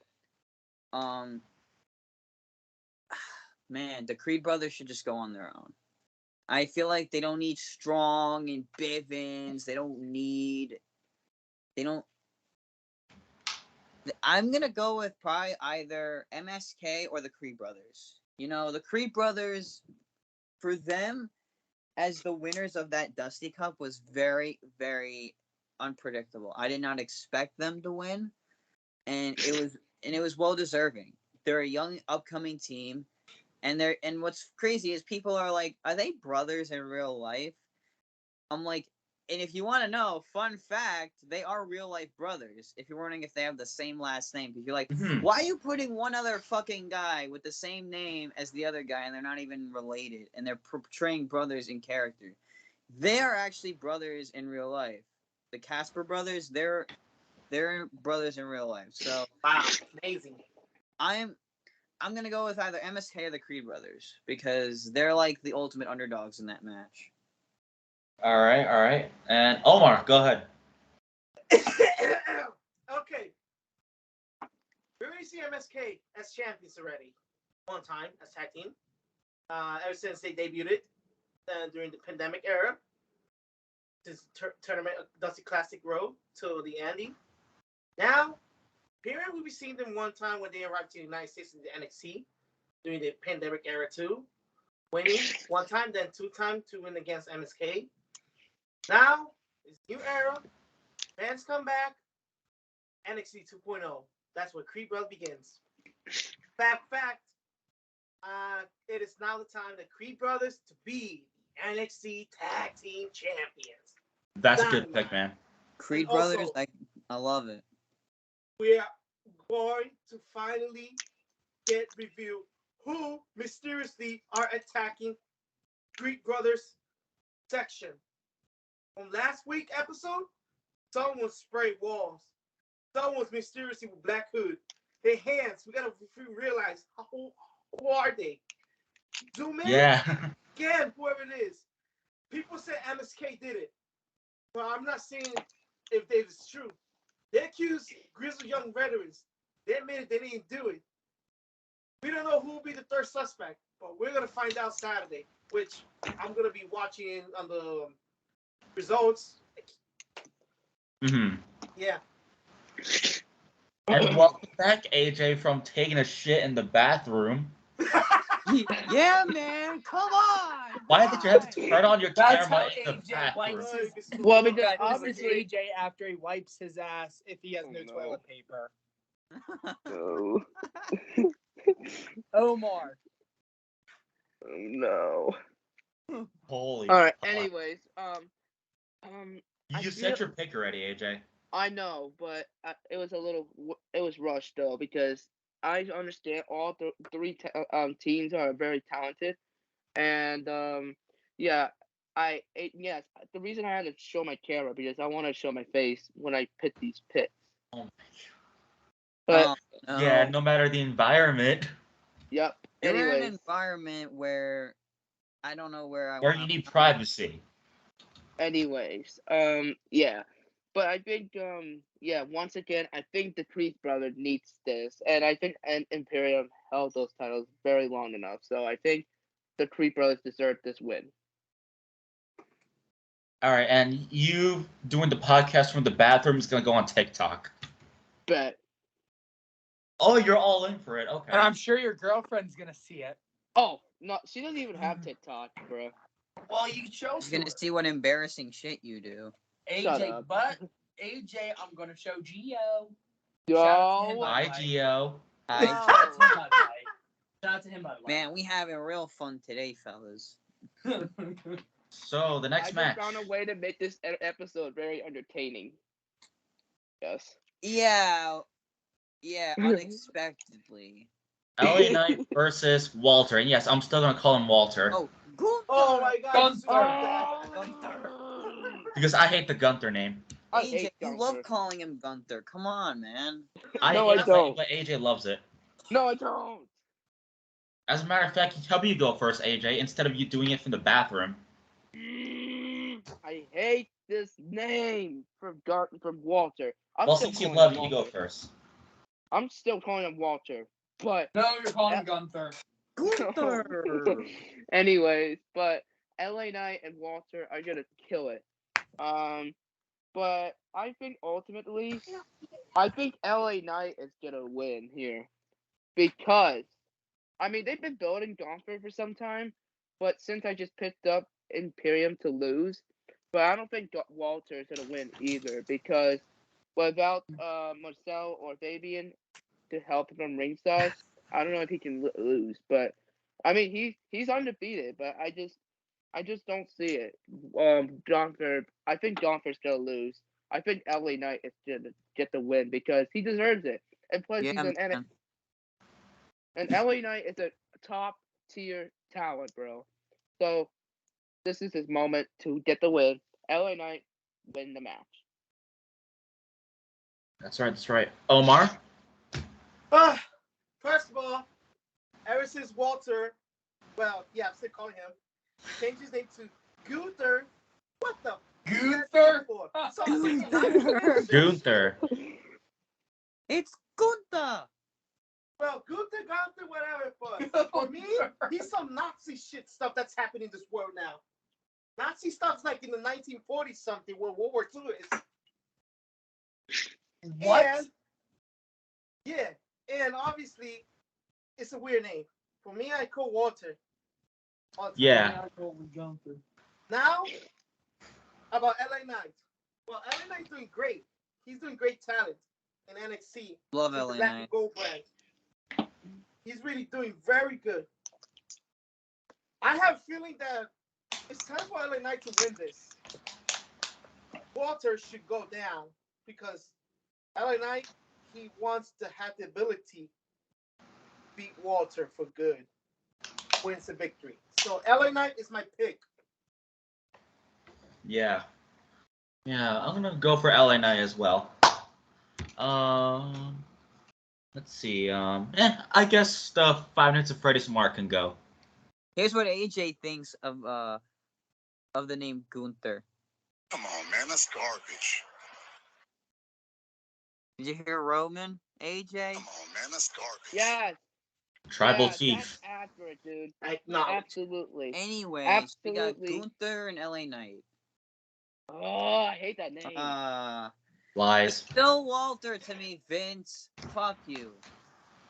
man, the Creed brothers should just go on their own. I feel like they don't need Strong and Bivens. I'm going to go with probably either MSK or the Creed brothers. The Creed brothers, for them, as the winners of that Dusty Cup, was very, very unpredictable. I did not expect them to win, and it was well deserving. They're a young, upcoming team, and what's crazy is people are like, are they brothers in real life? I'm like, and if you want to know, fun fact, they are real life brothers. If you're wondering if they have the same last name, because you're like, why are you putting one other fucking guy with the same name as the other guy, and they're not even related, and they're portraying brothers in character? They are actually brothers in real life. The Casper brothers, they're brothers in real life. So wow, amazing. I'm gonna go with either MSK or the Creed brothers because they're like the ultimate underdogs in that match. All right. And Omar, go ahead. Okay. We already see MSK as champions already. One time as tag team. Ever since they debuted during the pandemic era. This tournament, Dusty Classic Road to the ending. Now, Imperium, we've seen them one time when they arrived to the United States in the NXT during the pandemic era too. winning one time, then 2 times to win against MSK. Now, it's new era. Fans come back. NXT 2.0. That's where Creed Brothers begins. Fact. It is now the time that Creed Brothers to be the NXT Tag Team Champions. That's a good pick, man. Creed And also, Brothers, I love it. We are going to finally get revealed who mysteriously are attacking Creed Brothers section. On last week's episode, someone sprayed walls. Someone was mysteriously with Black Hood. Their hands, we gotta realize who are they? Zoom in. Yeah. Again, whoever it is. People say MSK did it, but I'm not saying if it's true. They accuse Grizzled Young Veterans. They admitted they didn't do it. We don't know who will be the third suspect, but we're gonna find out Saturday, which I'm gonna be watching on the results. Mm-hmm. Yeah. And welcome back, AJ, from taking a shit in the bathroom. Yeah, man, come on. Why did you have to turn on your That's camera how in the AJ bathroom? wipes his. Well, because This is obviously, AJ after he wipes his ass if he has no toilet paper. oh Omar. no. Holy All right. fuck. Anyways, You said your pick already, AJ. I know, but it was rushed though because I understand all three teams are very talented, and yes, the reason I had to show my camera because I want to show my face when I pick these picks. Oh my But No. Yeah, no matter the environment. yep. You're in an Anyways, environment where I don't know where I Where want you need privacy. yeah. But I think, once again, I think the Creed brother needs this, and I think Imperium held those titles very long enough. So I think the Creed brothers deserve this win. All right, and you doing the podcast from the bathroom is gonna go on TikTok. Bet. Oh, you're all in for it. Okay. And I'm sure your girlfriend's gonna see it. Oh no, she doesn't even have TikTok, bro. Well, you chose You're gonna see what embarrassing shit you do. Shut AJ, up. but AJ, I'm gonna show Gio. Yo. Shout out to him, by Hi, the way. Gio. Shout out to him, by the way. Shout out to him, by the way. Man, we having real fun today, fellas. So the next I match. just found a way to make this episode very entertaining. Yes. Yeah, unexpectedly. LA Knight versus Walter, and yes, I'm still gonna call him Walter Oh, Gunther. Oh my God. Gunther. because I hate the Gunther name. I AJ, hate you Gunther. love calling him Gunther. Come on, man. No, hate I it, don't. but AJ loves it. No, I don't. As a matter of fact, how about you go first, AJ, instead of you doing it from the bathroom? I hate this name from Walter. Well, still since you calling love him it, you go Walter. first. I'm still calling him Walter, but No, you're calling him Gunther. Gunther. anyways, but LA Knight and Walter are gonna kill it. But I think ultimately, LA Knight is gonna win here because I mean they've been building Gunther for some time, but since I just picked up Imperium to lose, but I don't think Walter is gonna win either because without Marcel or Fabian to help him from ringside, I don't know if he can lose. But I mean he's undefeated, but I just don't see it. Gunther, I think Gunther's gonna lose. I think LA Knight is gonna get the win because he deserves it. And plus, Yeah, he's an man. and LA Knight is a top tier talent, bro. So this is his moment to get the win. LA Knight win the match. That's right. That's right. Omar. First of all, ever since Walter, well, yeah, I'm still calling him, changed his name to Gunther. What the? Gunther? Gunther. It's Gunther. Well, Gunther, whatever. But for me, he's some Nazi shit stuff that's happening in this world now. Nazi stuff's like in the 1940s something, where World War II is. What? And, yeah, and obviously, it's a weird name. For me, I call Walter. Yeah. Now, about LA Knight. Well, LA Knight's doing great. He's doing great talent in NXT. Love with LA the Latin Knight. Gold brand. He's really doing very good. I have a feeling that it's time for LA Knight to win this. Walter should go down because LA Knight, he wants to have the ability to beat Walter for good. Wins the victory. So LA Knight is my pick. Yeah. Yeah, I'm gonna go for LA Knight as well. Let's see. I guess the 5 minutes of Freddy's Mark can go. Here's what AJ thinks of the name Gunther. Come on, man, that's garbage. Did you hear Roman? AJ? Come on, man, that's garbage. Yes. Tribal yes, Chief. That's accurate, dude. Absolutely. Anyways, we got Gunther and LA Knight. Oh, I hate that name. Lies. Still Walter to me, Vince. Fuck you.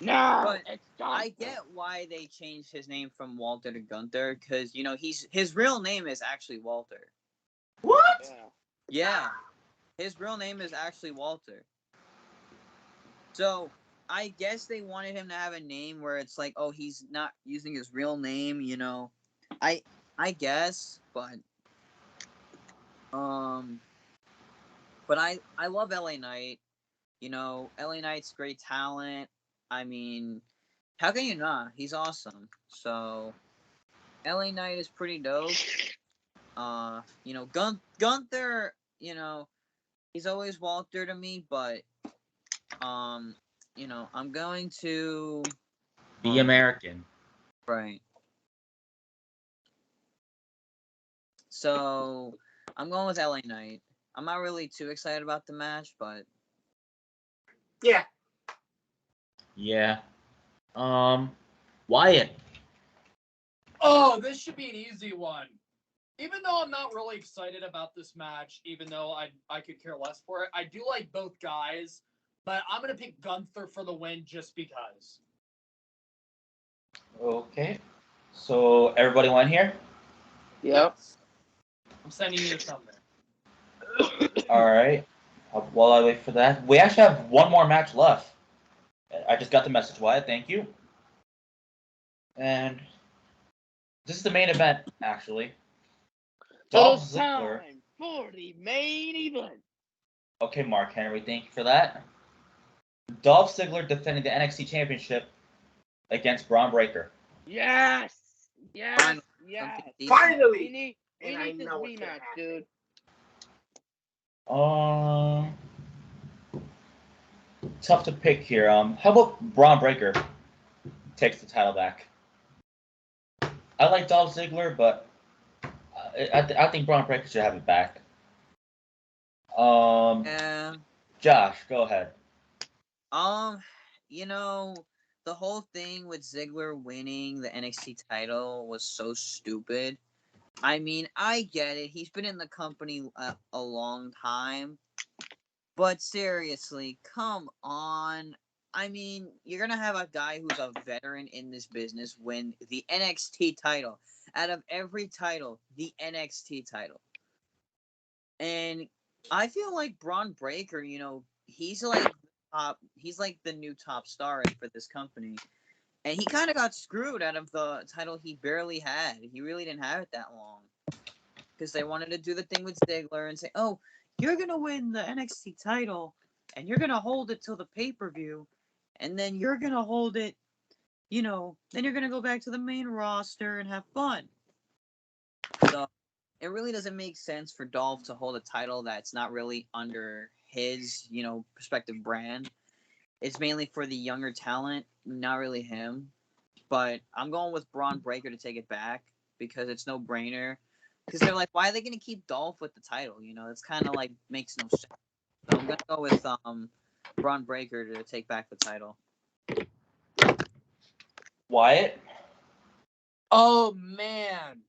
No, But it's I get why they changed his name from Walter to Gunther, because his real name is actually Walter. What? Yeah. His real name is actually Walter. So I guess they wanted him to have a name where it's like, oh, he's not using his real name, I guess, but I love LA Knight. LA Knight's great talent. I mean, how can you not? He's awesome. So LA Knight is pretty dope. Gunther, he's always Walter to me, but I'm going to Be American. right. So I'm going with LA Knight. I'm not really too excited about the match, but yeah. Yeah. Wyatt. Oh, this should be an easy one. Even though I'm not really excited about this match, even though I could care less for it, I do like both guys, but I'm going to pick Gunther for the win just because. Okay. So everybody went here? Yep. I'm sending you something. Alright. While I wait for that, we actually have one more match left. I just got the message, Wyatt. Thank you. And this is the main event, actually. Dolph It's Ziggler. time for the main event. Okay, Mark Henry, thank you for that. Dolph Ziggler defending the NXT Championship against Braun Breaker. Yes. Finally, Yes. something decent. Finally. We need this know what's gonna rematch, happen. dude. Tough to pick here. How about Braun Breaker takes the title back? I like Dolph Ziggler, but I think Braun Breaker should have it back. Yeah. Josh, go ahead. The whole thing with Ziggler winning the NXT title was so stupid. I mean, I get it. He's been in the company a long time. But seriously, come on. I mean, you're going to have a guy who's a veteran in this business win the NXT title. Out of every title, the NXT title. And I feel like Braun Breaker, he's like the new top star for this company. And he kind of got screwed out of the title he barely had. He really didn't have it that long. Because they wanted to do the thing with Ziggler and say, oh, you're going to win the NXT title and you're going to hold it till the pay-per-view. And then you're going to hold it, then you're going to go back to the main roster and have fun. So it really doesn't make sense for Dolph to hold a title that's not really under his, respective brand. It's mainly for the younger talent, not really him. But I'm going with Braun Breaker to take it back because it's no brainer. Because they're like, why are they going to keep Dolph with the title? It's kind of like makes no sense. So I'm going to go with Braun Breaker to take back the title. Wyatt? Oh, man.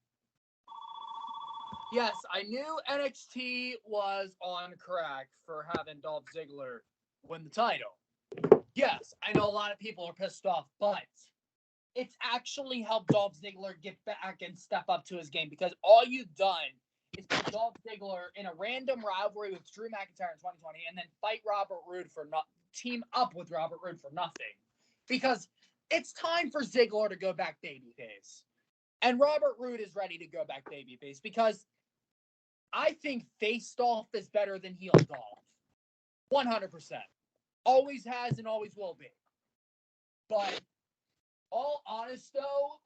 Yes, I knew NXT was on crack for having Dolph Ziggler win the title. Yes, I know a lot of people are pissed off, but it's actually helped Dolph Ziggler get back and step up to his game, because all you've done is put Dolph Ziggler in a random rivalry with Drew McIntyre in 2020 and then fight Robert Roode team up with Robert Roode for nothing. Because it's time for Ziggler to go back babyface. And Robert Roode is ready to go back babyface, because I think face Dolph is better than heel Dolph. 100%. Always has and always will be. But all honest though,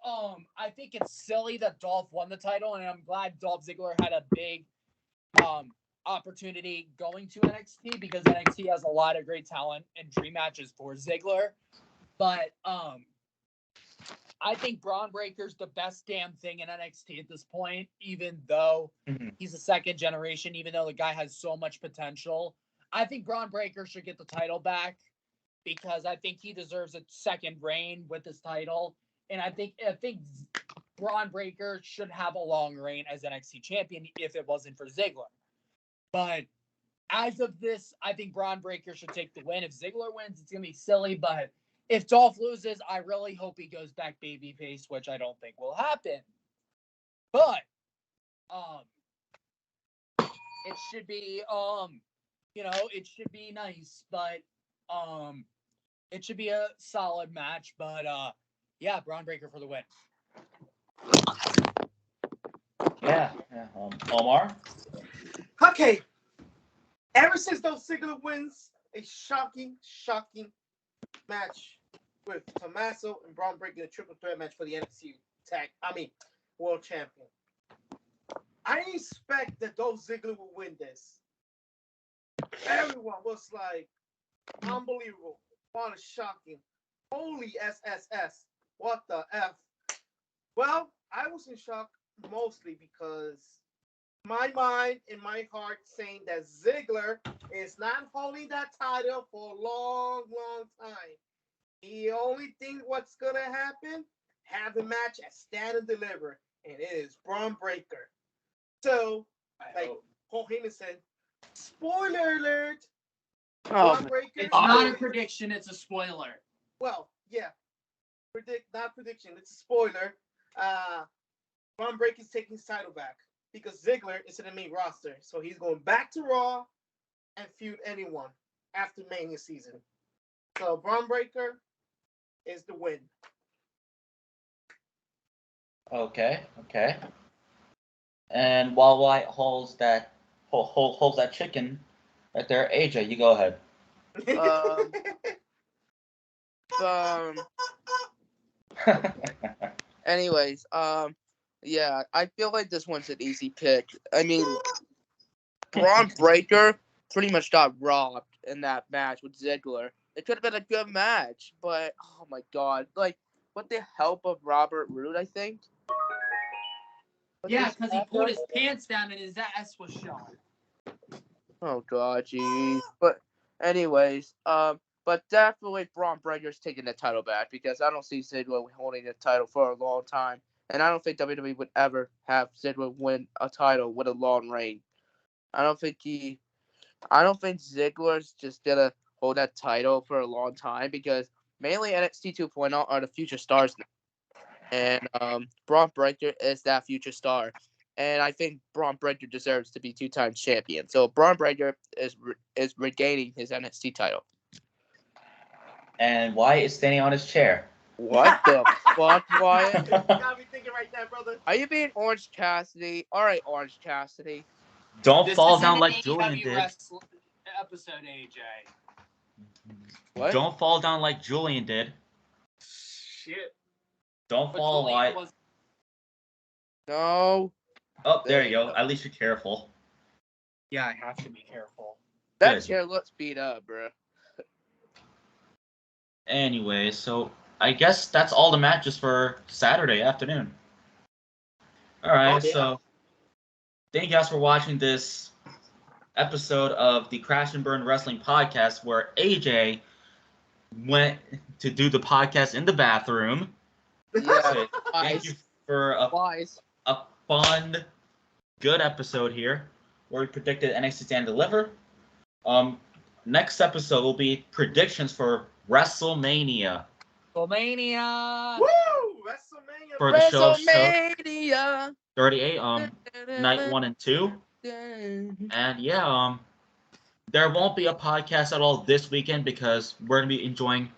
I think it's silly that Dolph won the title, and I'm glad Dolph Ziggler had a big opportunity going to NXT, because NXT has a lot of great talent and dream matches for Ziggler. But I think Braun Breaker's the best damn thing in NXT at this point, even though he's a second generation, even though the guy has so much potential. I think Braun Breaker should get the title back, because I think he deserves a second reign with this title. And I think Braun Breaker should have a long reign as NXT champion if it wasn't for Ziggler. But as of this, I think Braun Breaker should take the win. If Ziggler wins, it's going to be silly. But if Dolph loses, I really hope he goes back babyface, which I don't think will happen. But it should be it should be nice, but it should be a solid match. But yeah, Braun Breaker for the win. Yeah. Omar? Okay. Ever since Dolph Ziggler wins a shocking match with Tommaso and Braun Breaker, a triple threat match for the NXT World Champion, I didn't expect that Dolph Ziggler would win this. Everyone was like, unbelievable. What a shocking. Holy SSS. What the F? Well, I was in shock mostly because my mind and my heart saying that Ziggler is not holding that title for a long time. The only thing what's going to happen, have a match at Stand and Deliver, and it is Braun Breaker. So, Paul Heyman said, spoiler alert, Braun Breaker. It's not a prediction, it's a spoiler. Well, yeah. Not prediction, it's a spoiler. Braun Breaker is taking his title back because Ziggler is in the main roster. So he's going back to Raw and feud anyone after Mania season. So Braun Breaker is the win. Okay. And while Wyatt holds that chicken right there, AJ, you go ahead. Anyways, yeah, I feel like this one's an easy pick. I mean, Braun Breaker pretty much got robbed in that match with Ziggler. It could have been a good match, but oh my god, like with the help of Robert Roode, I think. Yeah, because he pulled his pants down and his ass was showing. Oh god, jeez. But anyways, but definitely Braun Breaker's taking the title back, because I don't see Ziggler holding the title for a long time, and I don't think WWE would ever have Ziggler win a title with a long reign. I don't think Ziggler's just gonna hold that title for a long time, because mainly NXT 2.0 are the future stars now. And Braun Breaker is that future star. And I think Braun Breaker deserves to be two-time champion. So Braun Breaker is regaining his NXT title. And Wyatt is standing on his chair. What the fuck, Wyatt? You got me thinking right there, brother. Are you being Orange Cassidy? All right, Orange Cassidy. Don't fall down like Julian did. Episode, AJ. What? Don't fall down like Julian did. Shit. Don't fall, Wyatt. No. Oh, there you go. At least you're careful. Yeah, I have to be careful. That Good. chair looks beat up, bro. Anyway, so I guess that's all the matches for Saturday afternoon. All right, so thank you guys for watching this episode of the Crash and Burn Wrestling Podcast, where AJ went to do the podcast in the bathroom. Yeah. So thank you for a fun, good episode here, where we predicted NXT Stand and Deliver. Next episode will be predictions for WrestleMania. WrestleMania! Woo! for the show WrestleMania 38, night 1 and 2. And yeah, there won't be a podcast at all this weekend because we're gonna be enjoying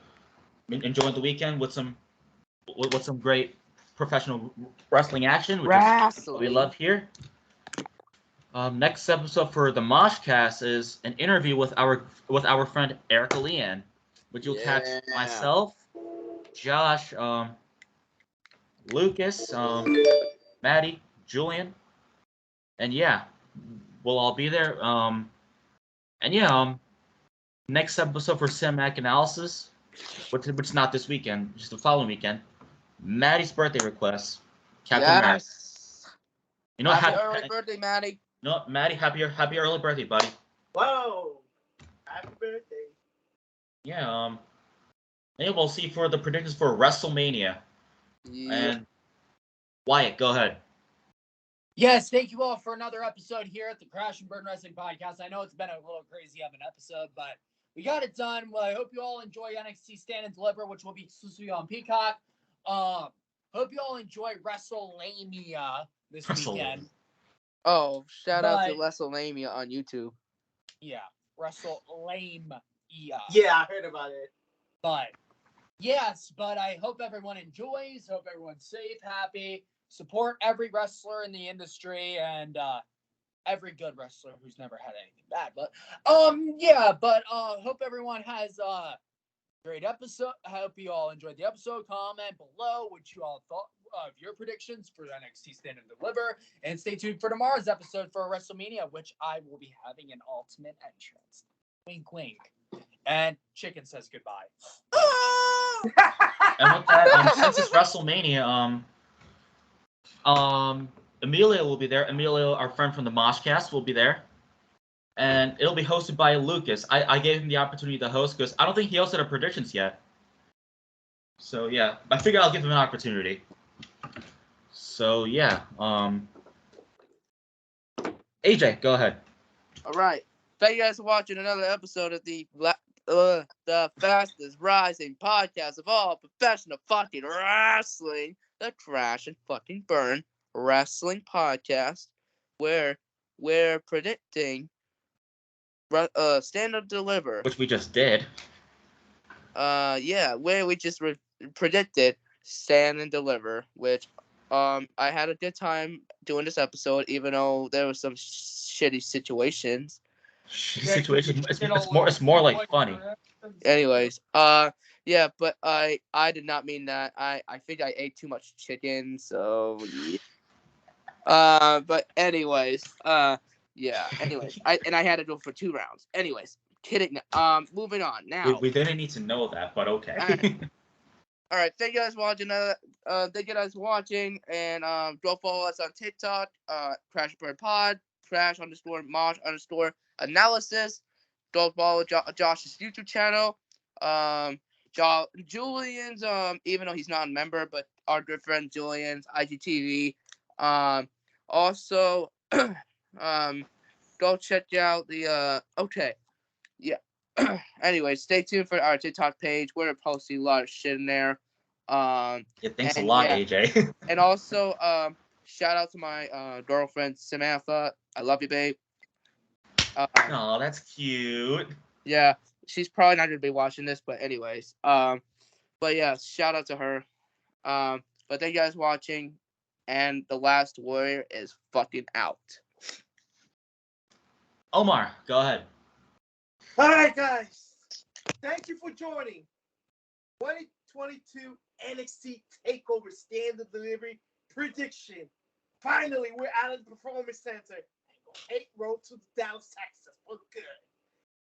the weekend with some great professional wrestling action, which is what we love here. Next episode for the Moshcast is an interview with our friend Erica Leanne, which you'll catch myself, Josh, Lucas, Maddie, Julian, and yeah, we'll all be there. And yeah, next episode for Cinematic Analysis, which is not this weekend, just the following weekend. Maddie's birthday request, Captain America. You know, happy early birthday, Maddie. No, Maddie, happy early birthday, buddy. Whoa! Happy birthday. Yeah, and we'll see for the predictions for WrestleMania. Yeah. And Wyatt, go ahead. Yes, thank you all for another episode here at the Crash and Burn Wrestling Podcast. I know it's been a little crazy of an episode, but we got it done. Well, I hope you all enjoy NXT Stand and Deliver, which will be exclusively on Peacock. Hope you all enjoy WrestleMania this weekend. Oh, shout out to WrestleMania on YouTube. Yeah, WrestleMania. Yeah, I heard about it. But yes, but I hope everyone enjoys. Hope everyone's safe, happy. Support every wrestler in the industry and every good wrestler who's never had anything bad. But hope everyone has a great episode. I hope you all enjoyed the episode. Comment below what you all thought of your predictions for NXT Stand and Deliver. And stay tuned for tomorrow's episode for WrestleMania, which I will be having an ultimate entrance. Wink, wink. And Chicken says goodbye. And with that, since it's WrestleMania, Amelia will be there. Amelia, our friend from the Moshcast, will be there. And it'll be hosted by Lucas. I gave him the opportunity to host because I don't think he hosted our predictions yet. So yeah, I figured I'll give him an opportunity. So yeah, AJ, go ahead. All right, thank you guys for watching another episode of the fastest rising podcast of all professional fucking wrestling, the Crash and Fucking Burn Wrestling Podcast, where we're predicting Stand and Deliver, Which we just did. where we just predicted Stand and Deliver, which I had a good time doing this episode, even though there were some shitty situations. It's more like funny. Anyways, but I did not mean that. I think I ate too much chicken, so yeah. But anyways, anyways, I had to do it for 2 rounds. Anyways, kidding. Moving on now. We didn't need to know that, but okay. All right, thank you guys for watching. Thank you guys for watching, and go follow us on TikTok. Crash Bird Pod, Crash_Mosh_analysis. Go follow Josh's YouTube channel. Julian's even though he's not a member, but our good friend Julian's IGTV. Also, go check out the Anyway, stay tuned for our TikTok page. We're posting a lot of shit in there. Thanks a lot, AJ. And also, shout out to my girlfriend Samantha. I love you, babe. Oh, that's cute. Yeah, she's probably not gonna be watching this, but anyways, but yeah, shout out to her. But thank you guys for watching, and the last warrior is fucking out. Omar, go ahead. All right, guys. Thank you for joining 2022 NXT Takeover Stand and Delivery prediction. Finally, we're out of the Performance Center and go 8 road to Dallas, Texas for good.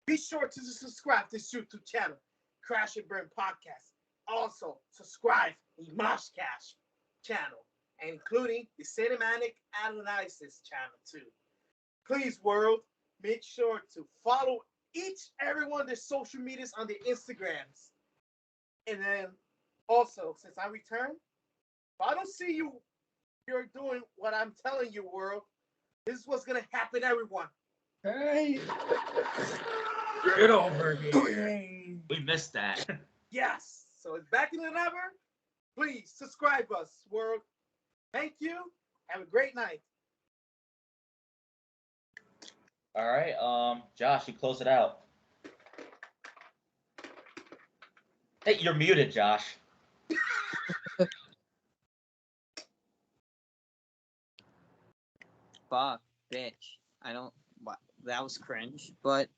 Be sure to subscribe to this YouTube channel, Crash and Burn Podcast. Also, subscribe to the Moshcast channel, including the Cinematic Analysis channel too. Please, world, make sure to follow every one of their social medias on their Instagrams. And then also, since I return, if I don't see you're doing what I'm telling you, world. This is what's gonna happen, everyone. Hey, Get over here. We missed that. Yes. So it's back in the ever. Please subscribe us, world. Thank you. Have a great night. All right, Josh, you close it out. Hey, you're muted, Josh. Fuck, bitch. That was cringe. But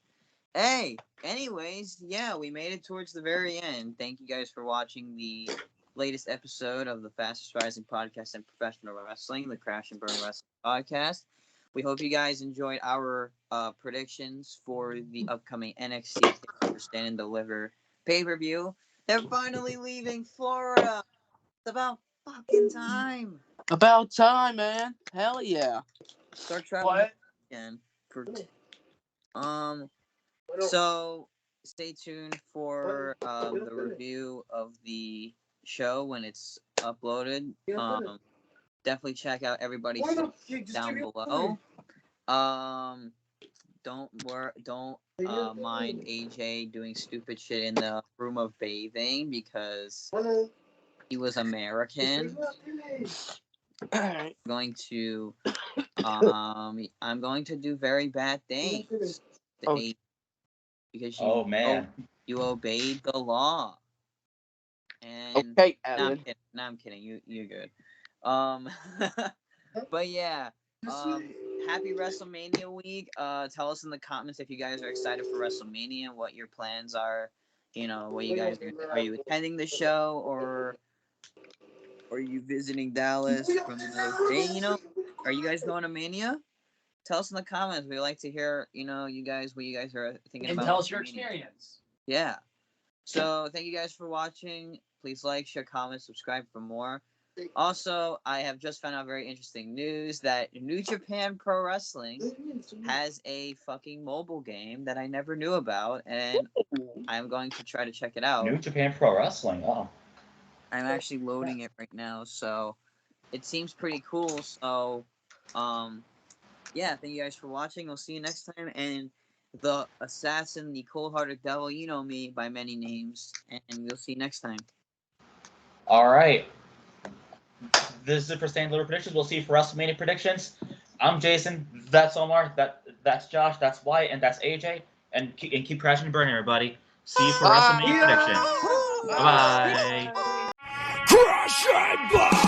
hey, anyways, yeah, we made it towards the very end. Thank you guys for watching the latest episode of the fastest rising podcast in professional wrestling, the Crash and Burn Wrestling Podcast. We hope you guys enjoyed our predictions for the upcoming NXT Stand and Deliver pay-per-view. They're finally leaving Florida. It's about fucking time. About time, man. Hell yeah. Start traveling again. So stay tuned for the review of the show when it's uploaded. Definitely check out everybody's down below. Don't mind AJ doing stupid shit in the room of bathing because he was American. I'm going to do very bad things because you obeyed the law. And okay, Ellen. No, I'm kidding. You're good. But yeah. Happy WrestleMania week. Tell us in the comments if you guys are excited for WrestleMania, what your plans are. You know, what you guys are you attending the show or are you visiting Dallas from another day? You know, are you guys going to Mania? Tell us in the comments. We like to hear, what you guys are thinking about. And tell us your experience. Yeah. So thank you guys for watching. Please like, share, comment, subscribe for more. Also, I have just found out very interesting news that New Japan Pro Wrestling has a fucking mobile game that I never knew about, and I'm going to try to check it out. New Japan Pro Wrestling, oh. I'm actually loading it right now, so it seems pretty cool. So, yeah, thank you guys for watching. We'll see you next time. And the assassin, the cold-hearted devil, you know me by many names, and we'll see you next time. All right. This is it for Stand Little Predictions. We'll see you for WrestleMania predictions. I'm Jason. That's Omar. That's Josh. That's Wyatt. And that's AJ. And keep crashing and burning, everybody. See you for WrestleMania predictions. Bye-bye. Crash and burn!